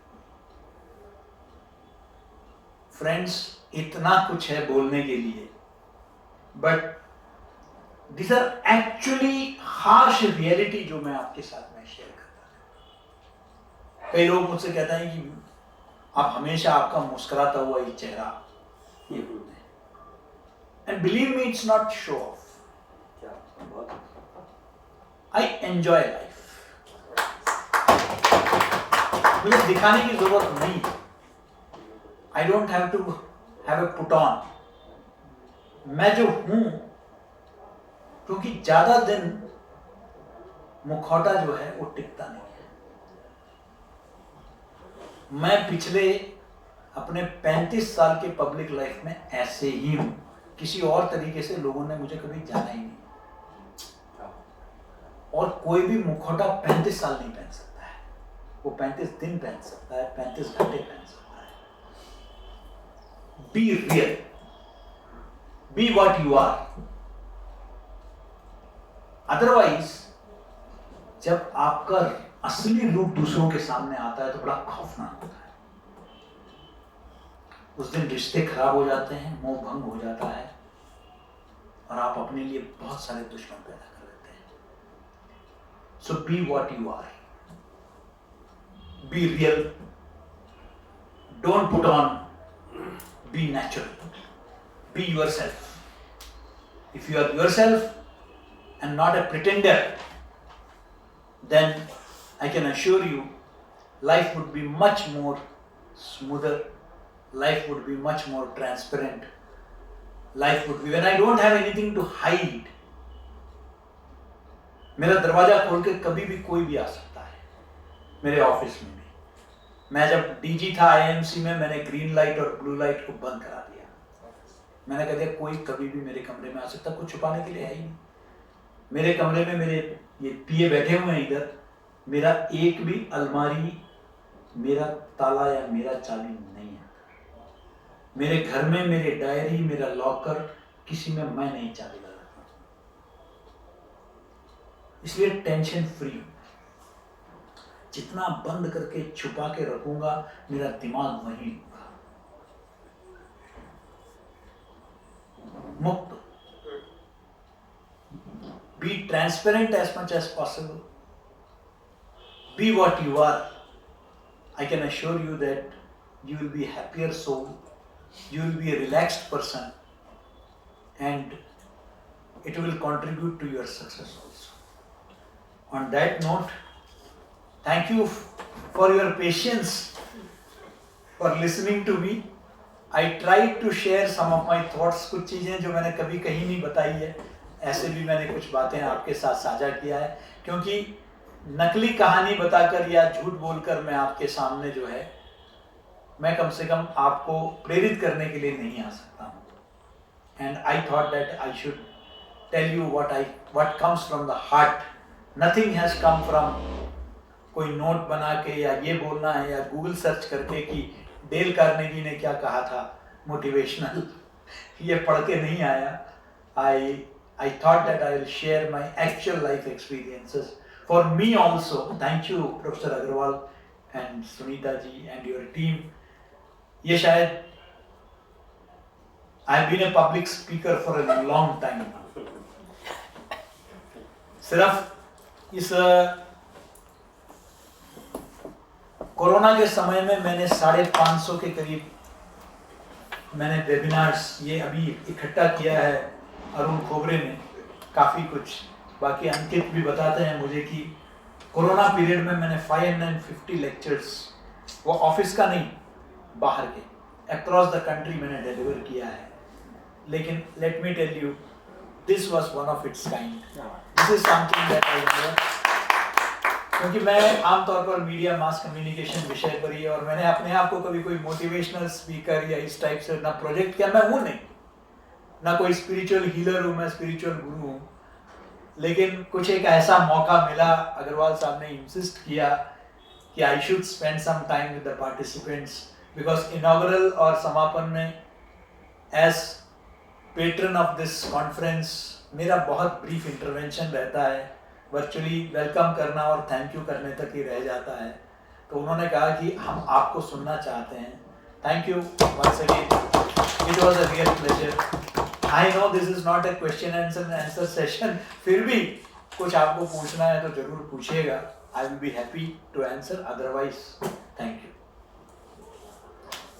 फ्रेंड्स, इतना कुछ है बोलने के लिए, but this are actually harsh reality जो मैं आपके साथ में शेयर करता हूं। कई लोग मुझसे कहते हैं कि आप हमेशा आपका मुस्कुराता हुआ ये चेहरा ये बोलते हैं, and believe me it's not show off, I enjoy life. मुझे दिखाने की जरूरत नहीं, I don't have to have a put on. मैं जो हूं, क्योंकि ज्यादा दिन मुखौटा जो है वो टिकता नहीं है। मैं पिछले अपने 35 साल के पब्लिक लाइफ में ऐसे ही हूं, किसी और तरीके से लोगों ने मुझे कभी जाना ही नहीं। और कोई भी मुखौटा 35 साल नहीं पहन सकता है, वो 35 दिन पहन सकता है, 35 घंटे पहन सकता है। Be real. Be what you are. Otherwise, जब आपका असली रूप दूसरों के सामने आता है तो बड़ा खौफनाक होता है। उस दिन रिश्ते खराब हो जाते हैं, मोह भंग हो जाता है और आप अपने लिए बहुत सारे दुश्मन पैदा कर लेते हैं। So be what you are. Be real. Don't put on. Be natural. Be yourself. If you are yourself and not a pretender, then I can assure you life would be much more smoother, life would be much more transparent, life would be, when I don't have anything to hide, मेरा दरवाजा खोल के कभी भी कोई भी आ सकता है, मेरे ऑफिस में भी। मैं जब डीजी था आईएमसी में, मैंने ग्रीन लाइट और ब्लू लाइट को बंद करा दिया। मैंने कह दिया कोई कभी भी मेरे कमरे में आ सकता, कुछ छुपाने के लिए है ही नहीं। मेरे कमरे में मेरे ये पीए बैठे हुए हैं इधर, मेरा एक भी अलमारी, मेरा ताला या मेरा चाबी नहीं है। मेरे घर में मेरे डायरी, मेरा लॉकर, किसी में मैं नहीं चाबी लगाता, इसलिए टेंशन फ्री हूं। जितना बंद करके छुपा के रखूंगा, मेरा दिमाग वहीं होगा, मुक्त। Be transparent as much as possible. Be what you are. I can assure you that you will be a happier soul, you will be a relaxed person, and it will contribute to your success also. On that note, thank you for your patience, for listening to me. I tried to share some of my thoughts, कुछ चीज़ें जो मैंने कभी कहीं नहीं बताई है, ऐसे भी मैंने कुछ बातें आपके साथ साझा किया है, क्योंकि नकली कहानी बताकर या झूठ बोलकर मैं आपके सामने जो है, मैं कम से कम आपको प्रेरित करने के लिए नहीं आ सकता हूँ। And I thought that I should tell you what comes from the heart. Nothing has come from कोई नोट बना के या ये बोलना है या गूगल सर्च करके कि डेल कार्नेगी ने क्या कहा था मोटिवेशनल, ये पढ़ के नहीं आया। I thought that I will share my actual life experiences. For me also, thank you Professor Agarwal and Sunita ji and your team. ये शायद I have been a public speaker for a long time now. सिर्फ इस कोरोना के समय में मैंने 550 के करीब मैंने वेबिनार्स ये अभी इकट्ठा किया है अरुण खोबरे ने, काफ़ी कुछ। बाकी अंकित भी बताते हैं मुझे कि कोरोना पीरियड में मैंने 550 लेक्चर्स, वो ऑफिस का नहीं, बाहर के, अक्रॉस द कंट्री मैंने डिलीवर किया है। लेकिन let me tell you, this was one of its kind. This is something that I know, क्योंकि मैं आमतौर पर मीडिया मास कम्युनिकेशन विषय पर ही, और मैंने अपने आप को कभी कोई मोटिवेशनल स्पीकर या इस टाइप से ना प्रोजेक्ट किया, मैं हूँ नहीं, ना कोई स्पिरिचुअल हीलर हूँ, मैं स्पिरिचुअल गुरु हूँ। लेकिन कुछ एक ऐसा मौका मिला, अग्रवाल साहब ने इंसिस्ट किया कि I should spend some time with the participants, because inaugural और समापन में as patron of this conference मेरा बहुत ब्रीफ इंटरवेंशन रहता है, वर्चुअली वेलकम करना और थैंक यू करने तक ही रह जाता है। तो उन्होंने कहा कि हम आपको सुनना चाहते हैं। Thank you once again, it was a real pleasure. I know this is not a question and answer session, फिर भी कुछ आपको पूछना है तो जरूर पूछिएगा। I will be happy to answer, otherwise